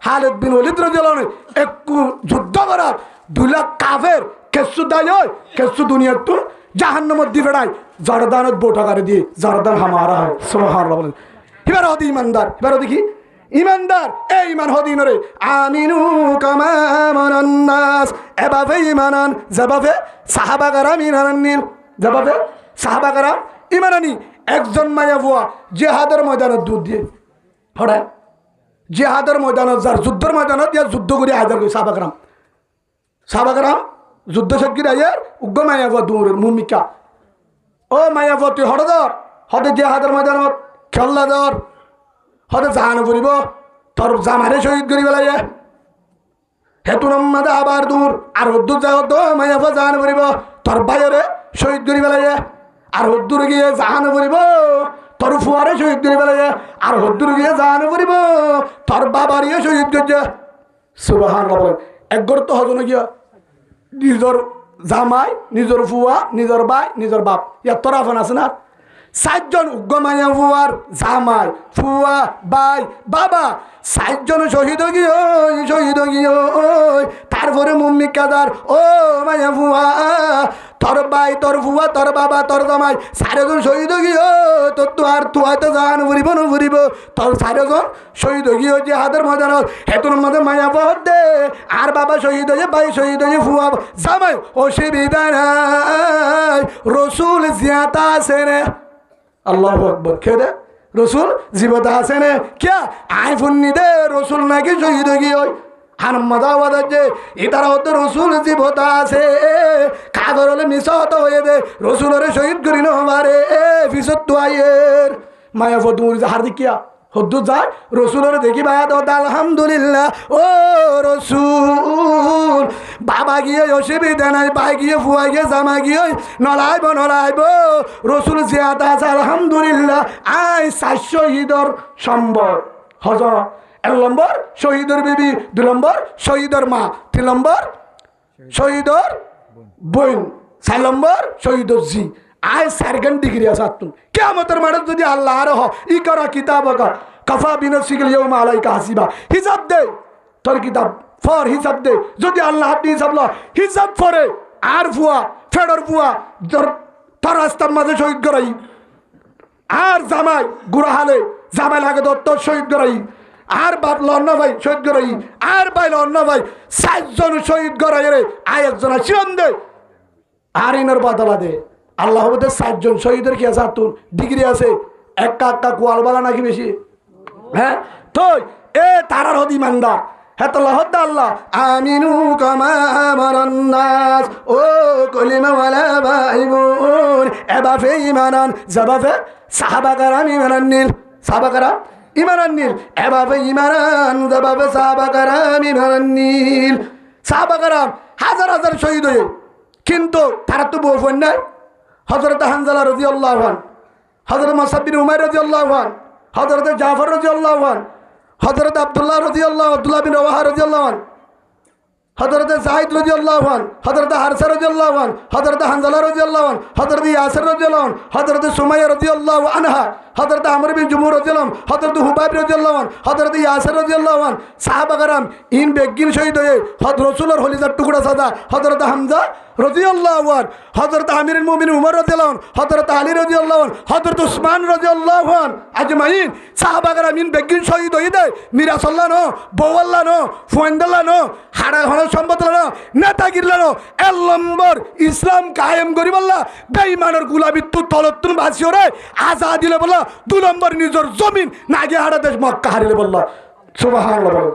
A: হালত বিন ওলিদুর জন একটু যুদ্ধ করার ২ লাখ কাফের কেসু দায় কেসু দুনিয়ার তুন জাহান্নামত দি বেড়ায় জর্দানত বোটাকারে দিয়ে জর্দান হামারা হয় সুবহানাল্লাহ বলেন এবার হদি ইমানদার এবার দেখি ইমানদার এই ইমান হদিন রে আমিনু কামা মানান্নাস এভাবে ইমানান যেভাবে সাহাবা কারাম ইমানানির যেভাবে সাহাবা কারাম ইমানানি একজন মায়া বুয়া জিহাদের ময়দানত দুধ দিয়ে পড়ে জিহাদের ময়দানত যার যুদ্ধের ময়দানত ইয়া যুদ্ধ করে হাজার করে সাহাবা কারাম যুদ্ধ শক্তির আয়ার উগ্র মায়া বুয়া দূরের ভূমিকা ও মায়া বুয়া তুই হরদর হদে জিহাদের ময়দানত খেললা দর হতে জাহানো ফুরিব তোর জামারে শহীদ করি বেলাইয়ে হেতু নম্মাদে আবার দূর আর হদ্দুর যাও তো মাইয়াফা জাহানো ফুরিব তোর বাইরে শহীদ করি বেলাইয়ে আর হদ্দুর গিয়ে জাহানো ফুরিব তোর ফুয়ারে শহীদ করি বেলাইয়ে আর হদ্দুর গিয়ে জাহানো ফুরিব তোর বাবারিয়ে শহীদ করছে সুবহানাল্লাহ বলেন একগর তো হজন গিয়া নিজের জামাই নিজের ফুয়া নিজের ভাই নিজের বাপ ইয়ার তোর আফান আছে না ৬০ জন উগ্র মায়া ফুয়ার জামাই ফুয়া ভাই বাবা ৬০ জন শহীদ গিয়ে তারপরে মুম্মি কাদার ও মায়া ফুয়া তোর ভাই তোর ফুয়া তোর বাবা তোর জামাই ৪ জন শহীদ গিয়ে তোর তো আর তুয়াতে জান ফুরিব না ফুরিব তোর ৪ জন শহীদ গিয়ে যে হাতের ময়দানত হেতুর মধ্যে মায়া ফুয়া দে আর বাবা শহীদ হয়ে ভাই শহীদ হয়ে ফুয়া জামাই অসুবিধা নাই রসুল জিয়াতা আছে রে আল্লাহু আকবার খেদে রসুল জীবত আছে নে क्या आईफोन নি দে রসুল নাকি শহীদ গিয়ে হানমাদা ওয়াদে ইতারা হতে রসুল জীবত আছে কাদর হলে মিশত হয়ে দে রসুলরে শহীদ করি না আমারে ফিসত তো আয়ের মায়া ফদুর হার্দিক কিয়া হদ্দু যায় রসুলরে দেখি বাদ আলহামদুলিল্লাহ ও রসুল বাবা গিয়ে অসুবিধা নাই ভাই গিয়ে ফুয়া গিয়ে জামা গিয়ে নলাইব রসুল জিয়াদা আছে আলহামদুলিল্লাহ আই ৪ শহীদর সম্বর হজর ১ নম্বর শহীদর বিবি ২ নম্বর শহীদর মা ৩ নম্বর শহীদর বোন ৪ নম্বর শহীদর জি আয় 4 ডিগ্রি আছে তুম কিয়ামতের মাঠে যদি আল্লাহ আর ই করা কিতাব কফা বিনফসিকা ইয়াউমা আলাইকা হাসিবা হিসাব দে তোর কিতাব ফর হিসাব দে যদি আল্লাহ আপনি হিসাব ল হিসাব ফরে আর ফুয়া ফেডর ফুয়া তোর রাস্তার মাঝে শহীদ করাই আর জামাই গুড়াহালে জামাই লাগে তোর শহীদ করাই আর বাপ লন্ন ভাই শহীদ করাই আর ভাই লন্ন ভাই 4 জন শহীদ করাই রে আয় একজন শিরন দে আর ইনার বদলা দে আল্লাহ 60 জন শহীদের কি আছে তুন ডিগ্রি আছে একটা কোয়ালবালা নাকি বেশি হ্যাঁ তো এ তারার হদি ইমানদার হেতলা হদ্দা আল্লাহ আমিনু কামা আমারান নাস ও কলিমাওয়ালা ভাই বোন এবাফে ইমানান জবাফে সাহাবা কারাম ইমানান নীল সাহাবা কারাম ইমানান নীল এবাফে ইমানান জবাফে সাহাবা কারাম ইমানান নীল সাহাবা কারাম হাজার হাজার শহীদ হয়ে কিন্তু তারা তো বউ ফোন নাই হযরত হানজালা রাদিয়াল্লাহু আনহু হযরত মুসআব বিন উমাইর রাদিয়াল্লাহু আনহু হযরত জাফর রাদিয়াল্লাহু আনহু হযরত আব্দুল্লাহ রাদিয়াল্লাহু আব্দুল্লাহ বিন রাওয়াহা রাদিয়াল্লাহু আনহু হযরত যায়েদ রাদিয়াল্লাহু আনহু হযরত হারসা রাদিয়াল্লাহু আনহু হযরত হানজালা রাদিয়াল্লাহু আনহু হযরত ইয়াসির রাদিয়াল্লাহু আনহু হযরত সুমাইয়া রাদিয়াল্লাহু আনহা হযরত আমর বিন জুমুর রাদিয়াল্লাহু আনহু হযরত হুবাইব রাদিয়াল্লাহু আনহু হযরত ইয়াসির রাদিয়াল্লাহু আনহু সাহাবা کرام ইন বেগিন শহীদ হয়ে হযরত রাসূলের হলিজার টুকরা সাদা হযরত হামজা রাদিয়াল্লাহু আনহু হযরত আমিরুল মুমিনিন উমর রাদিয়াল্লাহু আনহু হযরত আলী রাদিয়াল্লাহু আনহু হযরত উসমান রাদিয়াল্লাহু আনহু আজমাইন সাহাবা کرام ইন বেগিন শহীদ হয়ে দেয় মিরাসাল্লাহ নো বওয়াল্লাহ নো ফুয়েন্দাল্লাহ নো হাড়া হন সম্পদলা নো নেতাগিরলা নো এক নম্বর ইসলাম কায়েম করি বললা বেঈমানের গোলামি তু তলতুন বাসি ওরে আজাদ দিলে বললা দুই নম্বর নিজের জমিন নাগে হাড়া দেশ মক্কা হারিলে বললা সুবহানাল্লাহ বলো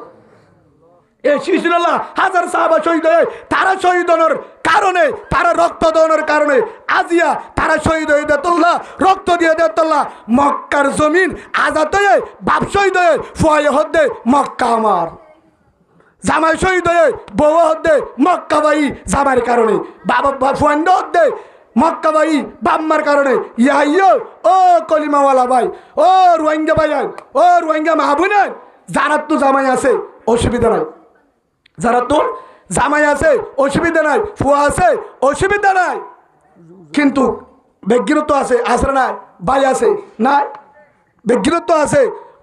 A: এই সিলসিলা হাজার সাহাবা শহীদ হয়ে তারা শহীদ হওয়ার কারণে তারা রক্ত দেওয়ার কারণে আজিয়া তারা শহীদ হয়ে দেতল্লা রক্ত দিয়ে দেতল্লা মক্কার জমিন আজাদ হয়ে বাপ শহীদ হয়ে ফুয়ায় হদ্দে মক্কা আমার জামাই শহীদ হয়ে বউ হদ্দে মক্কা বাই জামার কারণে বাবা ফুয়ান্ড হদ্দে মক্কা বাই বাম্মার কারণে ইয়াইও ও কলিমাওয়ালা ভাই ও রোহিঙ্গা ভাই ও রোহিঙ্গা মাহবুব যারা তো জামাই আছে অসুবিধা নাই যারা তোর জামাই আছে অসুবিধা নাই ফুয়া আছে অসুবিধা নাই কিন্তু বেগিরত্ব আছে আসরে নাই ভাই আছে নাই বেগিরত্ব আছে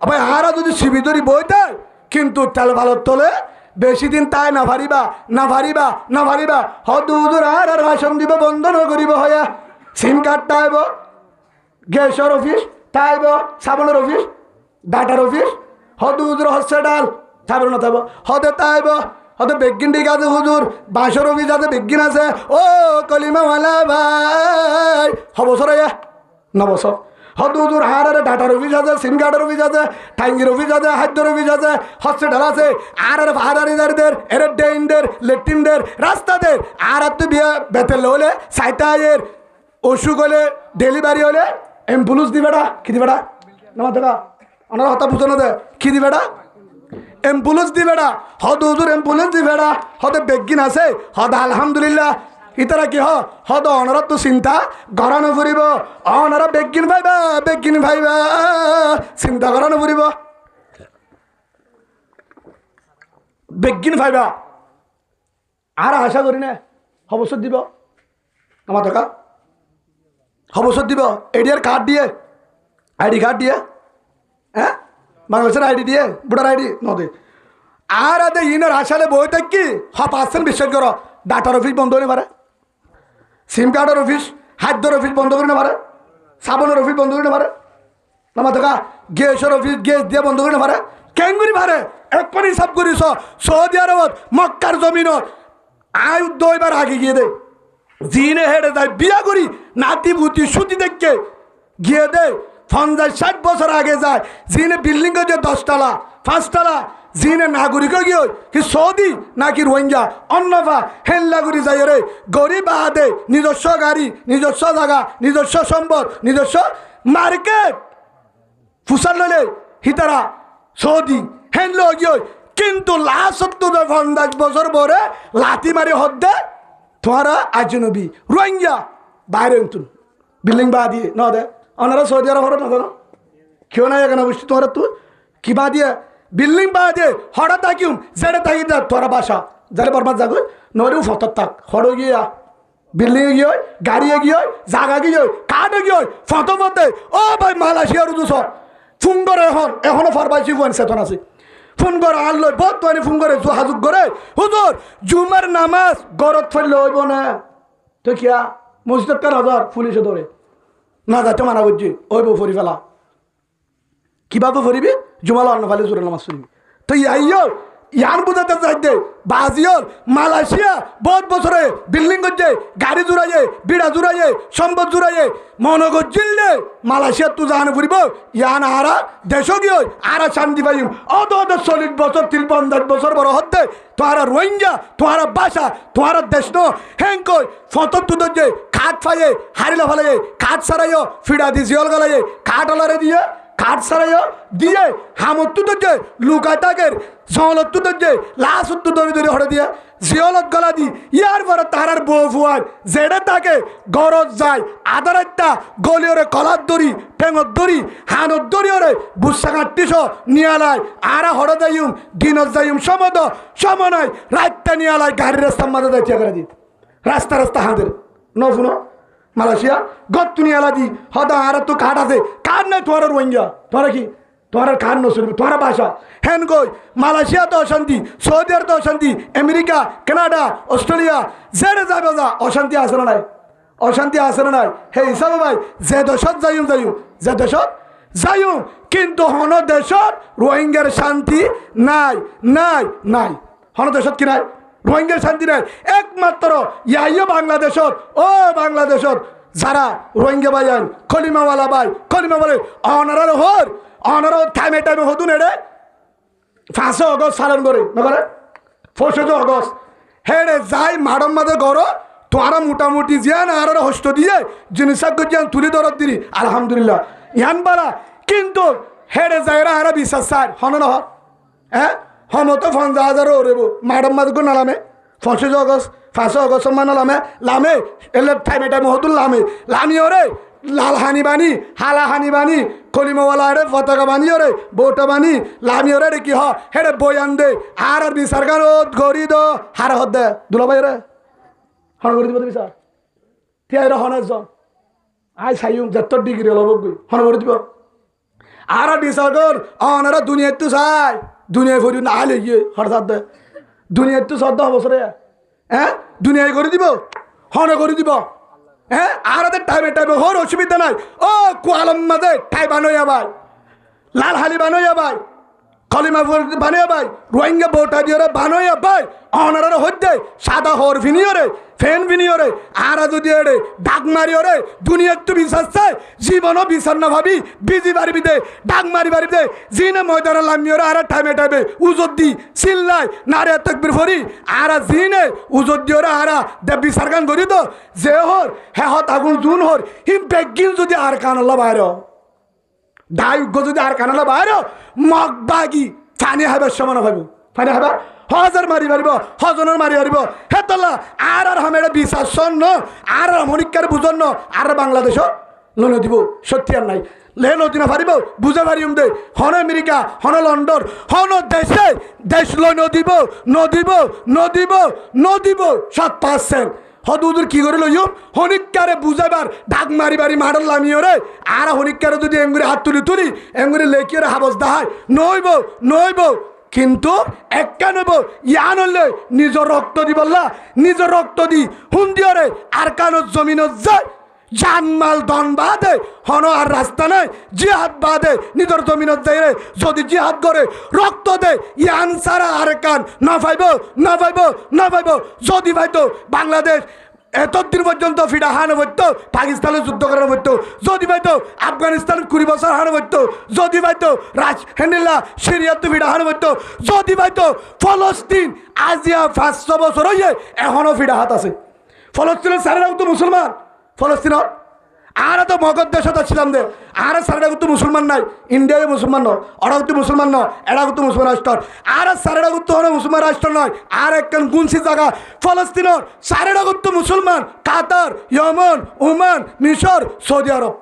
A: ভাই হারা যদি শিবিদরি বই দেয় কিন্তু তেল ভালো তোলে বেশি দিন তাই না ভারিবা না ভারিবা না ভারিবা হদুদুর আর রাশন দিব বন্ধ নগরিব হয়া সিম কার্ড তাইব গ্যাসের অফিস তাইব সাবনের অফিস ডাটার অফিস হদুদুর হসপিটাল সাবন না তাইব হদে তাইব হয়তো বেগিন ঠিক আছে হুজুর বাঁশের অফিস আছে বেগিন আছে ও কলিমাওয়ালা ভাই হবছর নবছর হয়তো হুজুর হারারে ডাটার অফিস আছে সিম কার্ডের অফিস আছে টাঙ্গির অফিস আছে হাদ্যর অফিস আছে হসপিটাল আছে আর হারারিদারদের এর ডেইনদের লেট্রিনদের রাস্তাদের আর তো বিয়ে বেতেল হলে সাইতায়ের অসুখ হলে ডেলিভারি হলে অ্যাম্বুলেন্স দিবেটা কি দিবেটা না দেখা ওনার হতা বুঝানো দেয় কি দিবেটা অ্যাম্বুলেন্স দিবেটা হদ হুজুর অ্যাম্বুলেন্স দিবেটা হদে বেগিন আছে হদ আলহামদুলিল্লাহ ইতারা কি হদ অনারা তো চিন্তা গড়ানো ফুরিব অনারা বেগিন ভাইবা চিন্তা গড়ানো ফুরিব বেগিন ভাইবা আর আশা করি না হবসর দিব আমার টাকা হবসর দিব এডিআর কার্ড দিয়ে আইডি কার্ড দিয়ে হ্যাঁ বাংলাদেশের আইডি দিয়ে ভোটার আইডি নদী আর আদে ইনার আসালে বই থাকি পার্সেন্ট বিশ্বাস করো ডাটার অফিস বন্ধ হতে পারে সিম কার্ডের অফিস হাদ্যর অফিস বন্ধ করে পারে সাবনের অফিস বন্ধ করে পারে আমার দেখা গ্যাসের অফিস গ্যাস দিয়ে বন্ধ করে পারে কেন করি পারে একবার হিসাব করিস সৌদি আরবত মক্কার জমিনত আয় দইবার আগে গিয়ে দে জিনে হেঁটে যায় বিয়া করি নাতি ভূতি সুতি দেখকে গিয়ে দে 50-60 বছর আগে যায় জিনে বিল্ডিং যে 10 তলা 5 তলা জিনে নাগরিক গিয়ে কি সৌদি নাকি রোহিঙ্গা অন্যভা হেল্লাগুড়ি যাই রে গরিব আদে নিজস্ব গাড়ি নিজস্ব জায়গা নিজস্ব সম্পদ নিজস্ব মার্কেট ফুসাল ললে হিতারা সৌদি হেনল গিয়ে কিন্তু লাস্ট 50 বছর পরে লাথি মারি হদ্দে তোমারা আজনবী রোহিঙ্গা বাইরে বিল্ডিং বা দিয়ে ন দে ওনারা সৌদি আরব হঠাৎ না কেউ নাই এখানে বুঝছি তোরা তুই কিবা দিয়ে বিল্ডিং বা দিয়ে হঠাৎ থাকিম যেটা থাকি তোরা বাসা যারে বরবাদ যাগো নরেও ফতর থাক হড়ো গিয়া বিল্ডিংয়ে গিয়ে গাড়িয়ে গিয়ে জাগা গিয়ে কাঠে গিয়ে ফটো ফতে ও ভাই মালয়েশিয়ার দুশ ফোন করে এখনো ফারবাইছি ফোন চেতন আছে ফোন করে আর লই বহুত তো ফোন করে হাজুক করে হুজুর জুমার নামাজ গরত ফেললে হইব না তো কিয়া মসজিদ কার হাজার পুলিশে ধরে না যাতে মানা করছি ওইব ফরি ফেলা কিভাবে ফরিবি জুমাল অন্য ফালে জোরে নামাজ পড়বি তো আইও ইয়ান বুঝাতে চাইতে বাজিওর মালয়েশিয়া বহুত বছরে বিল্ডিং করছে, গাড়ি জুড়াইয়ে, বিড়া জুড়াইয়ে, সম্পদ জুড়াইয়ে, মনে করছিলে মালয়েশিয়া তু জাহানে ফুরিব, ইয়ান আরা দেশ গিয়ে আরা শান্তি পাইম। অত 40 বছর 50 বছর বড় হতে তোমারা রোহিঙ্গা, তোমারা বাসা, তোমারা দেশ ন হেঙ্কই ফতর তুদর যে খাট ফাইয়ে হারিলা ফেলাইয়ে, খাট সারাইও ফিডা দি জিয়ল গলাইয়ে, খাট আলারে দিয়ে কাঠ সারাইও দিয়ে হামত্তু দরজে লুকায় তাকের জলত দরজে লাশ উত্তু দরি দরি হরে দিয়ে জিয়লত গলা দি ইয়ার পরে তারার বউ ফুয়ার যেটা তাকে গরজ যায় আদার একটা গলিওরে কলার দড়ি ঠেঙর দড়ি হানত দড়িওরে বুসা কাটতিস নিয়ালায় আরা হরে যাইম দিনত যাইম সমদ সমনয় রাতটা নিয়ালায় গাড়ির রাস্তার মাঝে যাইতে করে দিত রাস্তা রাস্তা হাঁদের নফুনো মালয়েশিয়া গত্তু নিয়ালা দি হদা আর তো কাঠ আছে, কাঠ নাই তোমার রোহিঙ্গা, তোরা কি তোমার কাঠ নসরবে তোমার বাসা হেন কই মালয়েশিয়া তো অশান্তি, সৌদি আরব তো অশান্তি, আমেরিকা, কানাডা, অস্ট্রেলিয়া যেটা যাবে যা অশান্তি আছে না নাই, অশান্তি আছে না নাই। সেই হিসাবে ভাই যে দেশত যাইম যে দেশত যাইম, কিন্তু হন দেশত রোহিঙ্গার শান্তি নাই নাই নাই, হন দেশত কি নাই রোহিঙ্গার শান্তি নাই। একমাত্র ইয়াইও বাংলাদেশত, ও বাংলাদেশত যারা রোহিঙ্গা ভাইয়ান কলিমাওয়ালা ভাই কলিমা বলে অনারার হর অনার টাইমে টাইমে হতুন এড়ে 5 অগস্ট পালন করে নগরে 4 অগস্ট হেড়ে যাই মাডম মাঝে গড় তোরা মোটামুটি জিয়ান আর হস্ত দিয়ে জিনিসাক জিয়ান তুলি দরদ দিলি আলহামদুলিল্লাহ ইয়ান বালা, কিন্তু হেড়ে যাইরা আর বিশ্বাস চাই হন নহর হ্যাঁ হমতো 50,000 ওরেব মাডম মাঝে নালামে 5 অগস্ট 5 অগস্ট মানে লামে এলে টাইমে টাইমে হতুন লামি ওরে লাল হানি বানি হালা হানি বানি কলিমাওয়ালা রে পতাকা বানি ওরে বউটা বানি লামি ওরে রে কি হ হেরে বয়ান দে আর বিচার গান গড়ি দ হার হদ দে দুলা ভাই রে হন করে দিব বিচার তিয়াইরা হনের জন আই সাইম 70 ডিগ্রি লবগই হন করে দিব আর বিচার কর অনারা দুনিয়াত তো চাই দুনিয়ায় ফরি না আলে গিয়ে হঠাৎ দে দুনিয়াত তো 14 বছরে হ্যাঁ দুনিয়ায় করে দিব হনে করে দিব হ্যাঁ আর টাইমে টাইমে হর অসুবিধা নাই। ও কোয়ালম মাঝে ঠাই বানোয়া ভাই লাল হালি বানোয়া ভাই কলিমা বানোয়া ভাই রোহিঙ্গা বোটা দিয়ে বানোয়া ভাই অনারা হচ্ছে সাদা হর ভিনিয়রে ফ্যান ভিনিয়রে আর যদি এড়ে ডাক মারি ওরে দুনিয়ার তো বিশ্বাস চাই জীবনও বিচার না ভাবি বিজি বাড়ি দে ডাক মারি বাড়ি দে জিনে ময়দানে লামিওরে আর টাইমে টাইমে উজত দি চিল্লাই নারে তকবির ফরি আর জিনে উজত দিয়ে ওরা আর দে বিচার গান করি তো যে হর হে হত আগুন জুন হর হিম বেগিন যদি আর কানাল্লা বাইর দায় যদি আর কানাল্লা বাইর মগ বাগি ফানি হবে সমান ভাবি ফানি হবে হজার মারি মারিব হজনের মারি মারিব হে তোলা আর হামের বিশ্বাস ন আর মনিকার বুঝন ন আর বাংলাদেশ লোন দিব সত্যি আর নাই লে নদীনা পারিব বুঝে পারিম দে হন আমেরিকা হন লন্ডন হন দেশে দেশ লই নদিব নদিব নদিব নদিব 7% হদুদুর কি করে লইম হনিকারে বুঝাবার ডাক মারি বাড়ি মাডল লামিও রে আর হনিকারে যদি এঙ্গুরি হাত তুলি এঙ্গুরি লেখিয়ে হাবস দাহাই নইব নইব, কিন্তু একা নেব ইয়ান হলে নিজের রক্ত দিবল্লা নিজের রক্ত দি হুন্দিওরে আর কানোর জমিনত যায় জানমাল দন বাদে হন আর রাস্তা নাই জিহাদ বাদে নিজের জমিনত যাই রে যদি জিহাদ করে রক্ত দে ইয়ান সারা আর কান না পাইব না পাইব না পাইব যদি পাইতো বাংলাদেশ এতদিন পর্যন্ত ফিডা হানো হইতো পাকিস্তানে যুদ্ধ করানো হইতো যদি পাইতো আফগানিস্তান 20 বছর হানো হইতো যদি পাইতো হেন্ডিল্লা সিরিয়াতে ফিডা হানো হইতো যদি পাইতো ফলস্তিন আজিয়া 500 বছর হয়ে এখনো ফিডা হাত আছে ফলস্তিনের সারেরাও তো মুসলমান ফলস্তিনের আর তো মগধ দেশত ছিলাম দে আর সারেরা কিন্তু মুসলমান নাই ইন্ডিয়ায় মুসলমান ন ওরা কিন্তু মুসলমান ন এরা কিন্তু মুসলমান রাষ্ট্র আর সারেরা কিন্তু হলো মুসলমান রাষ্ট্র নয় আর একখান গুনসি জায়গা ফলস্তিনের সারেরা কিন্তু মুসলমান কাতার ইয়েমেন ওমান মিশর সৌদি আরব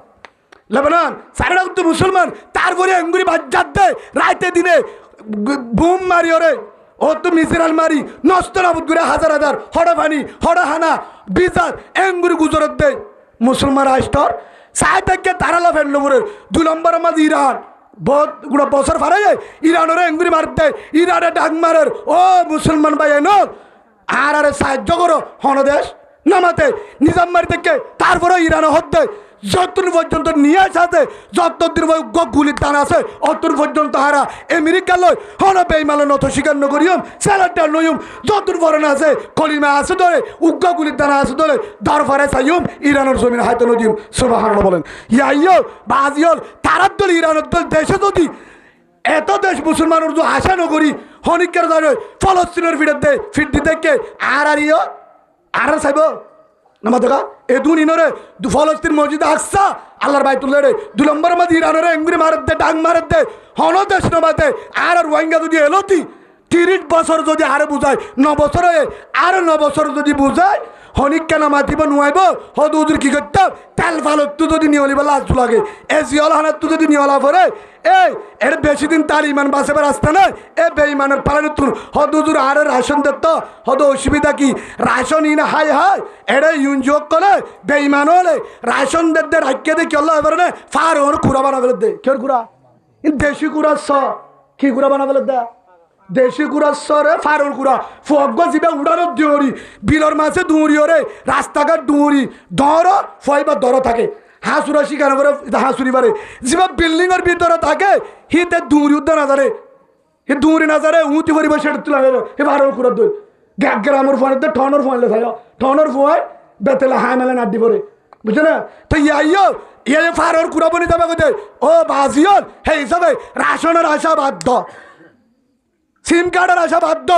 A: লেবানন সারেরা কিন্তু মুসলমান তারপরে এঙ্গুরি বাজ্জাত দে রাইতে দিনে বুম মারি ওরে ও তো মিসিরাল মারি নষ্ট নাবুদ করে হাজার হাজার হড়া পানি হড়া হানা বিচার এঙ্গুরি গুজরত দেয় মুসলমান রাষ্ট্র সাই থেকে তারালা ফেললো বলে 2 নম্বর মাঝ ইরান বহুত গুলো বছর ফারে ইরানের এঙ্গুরি মারতে ইরানে ডাক মারের ও মুসলমান ভাই এন আর আরে সাহায্য করো হন দেশ নামাতে নিজাম মারি থেকে তারপরে ইরানে হতে যতদিন পর্যন্ত নিয়ে সাথে যতদিন গুলির দান আছে অতদিন পর্যন্ত হারা আমেরিকা লয় হন বেইমালো নত স্বীকার নকরিয়ম স্যালাডটা নয়ুম যতদিন বরণ আছে কলিমা আছে ধরে উগ্র গুলির দানা আছে ধরে দরফারে চাইম ইরানের জমিন হাতে নদীম সুবহানাল্লাহ বলেন ইয়াইও বাজিয়ল তারার দল ইরানের দল দেশে যদি এত দেশ মুসলমানের যে আশা নগরী হনিকের ধরে ফলস্তিনের ফিট দিতে কে আর চাইব নামা দেখা এ দুনিনরে ফলস্তিন মসজিদ আসছা আল্লাহর বাইতুল্লাহ রে 2 নম্বর মাঝে ইরানের এঙ্গুরি মারত দে ডাং মারত দে হন দেশ নবাতে আর রোহিঙ্গা যদি এলোতি 30 বছর যদি আরে বুঝায় 9 বছরে আর 9 বছর যদি বুঝায় হনিক কেন মাতিব নুয়াইব হদ উজুর কি করতে তেল ফালত তু যদি নিয়লি বলা আজ লাগে এ জিয়ল হানাত তু যদি নিয়লা পরে এই এর বেশি দিন তার ইমান বাঁচাবার রাস্তা নয় এ বেঈমানের পালানো তুন হদ উজুর আর রাশন দত্ত হদ অসুবিধা কি রাশন ইনা হাই হাই এরে ইউনযোগ করে বেঈমান হলে রাশন দে রাখিয়ে দে কেল্লা এবার না ফার ওর কুড়া বানা ফেলে দে কেউ কুড়া দেশি কুড়া স কি কুড়া বানা ফেলে দে দেশি কুড়া সরে ফারুর কুড়া ফগ জিবে উড়ানো দিওরি বিলর মাছে দুউরি ওরে রাস্তাঘাট দুউরি দর ফয়বা দর থাকে হাঁসুরা শিকার করে হাঁসুরি বারে জিবা বিল্ডিংয়ের ভিতরে থাকে হিতে দুউরি উদ্যান আজারে হে দুউরি নাজারে উঁতি করিব সেটা তুলা হে ফারুর কুড়া দই গ্রামের ফোন ঠনের ফোন লেখায় ঠনের ফোন বেতেলা হাই মেলে নাড্ডি পরে বুঝছো না তো ইয়াইও ইয়ে ফারুর কুড়া বনি যাবে কোথায় ও বাজিয়ল হে হিসাবে রাশনের আশা বাধ্য সিম কার্ডের আশা বাধ্য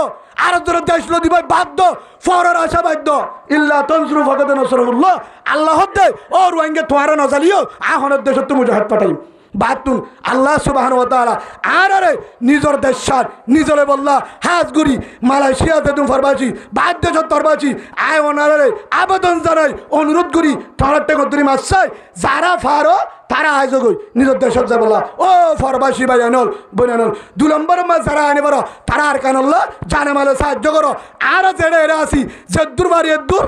A: আর তোর দেশ দিব বাধ্য ফরের আশা বাধ্য ইল্লা তনসুরু ফাকাদ নাসরুল্লাহ আল্লাহ দে ও রোহিঙ্গা তোয়ারা নজালিও আহনের দেশত মুজাহিদ পাঠাই বাতুন আল্লাহ সুবহানাহু ওয়া তাআলা আর আরে নিজর দেশ সার নিজরে বললা হাজগুড়ি মালয়েশিয়াতে তুমি ফরবাসি বাধ্য তরবাসি আয় ওনারে আবেদন জানাই অনুরোধ করি তোরার টেক ধরি মাছাই যারা ফারো তারা আয়োজন করি নিজের দেশের যা বললা ও ফরবাসী ভাই আনল বনানল 2 নম্বর মাছ যারা আনে বড় তারা আর কানল্লা জানে মালে সাহায্য করো আর যেটা এরা আসি যেদূর বাড়ি এদূর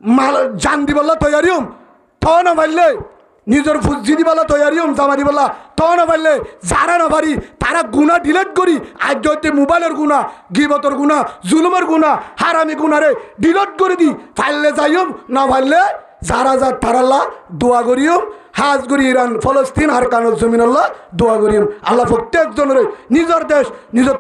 A: মাল জান দিবল্লা তৈয়ারিম তো না পারলে নিজের ফুজি দিবলা তৈয়ারিম জামা দিবলা তো না পারলে যারা না পারি তারা গুণা ডিলেট করি আজ যদি মোবাইলের গুণা গিবতর গুণা জুলুমের গুণা হারামি গুণারে ডিলেট করে দি ফাইলে যাইম না ফাইলে যারা যা তারাল্লা দোয়া করিম হাজ করি ইরান ফলস্তিন আর কানুল জমিন আল্লাহ দোয়া করিম আল্লাহ প্রত্যেকজনের নিজের দেশ নিজের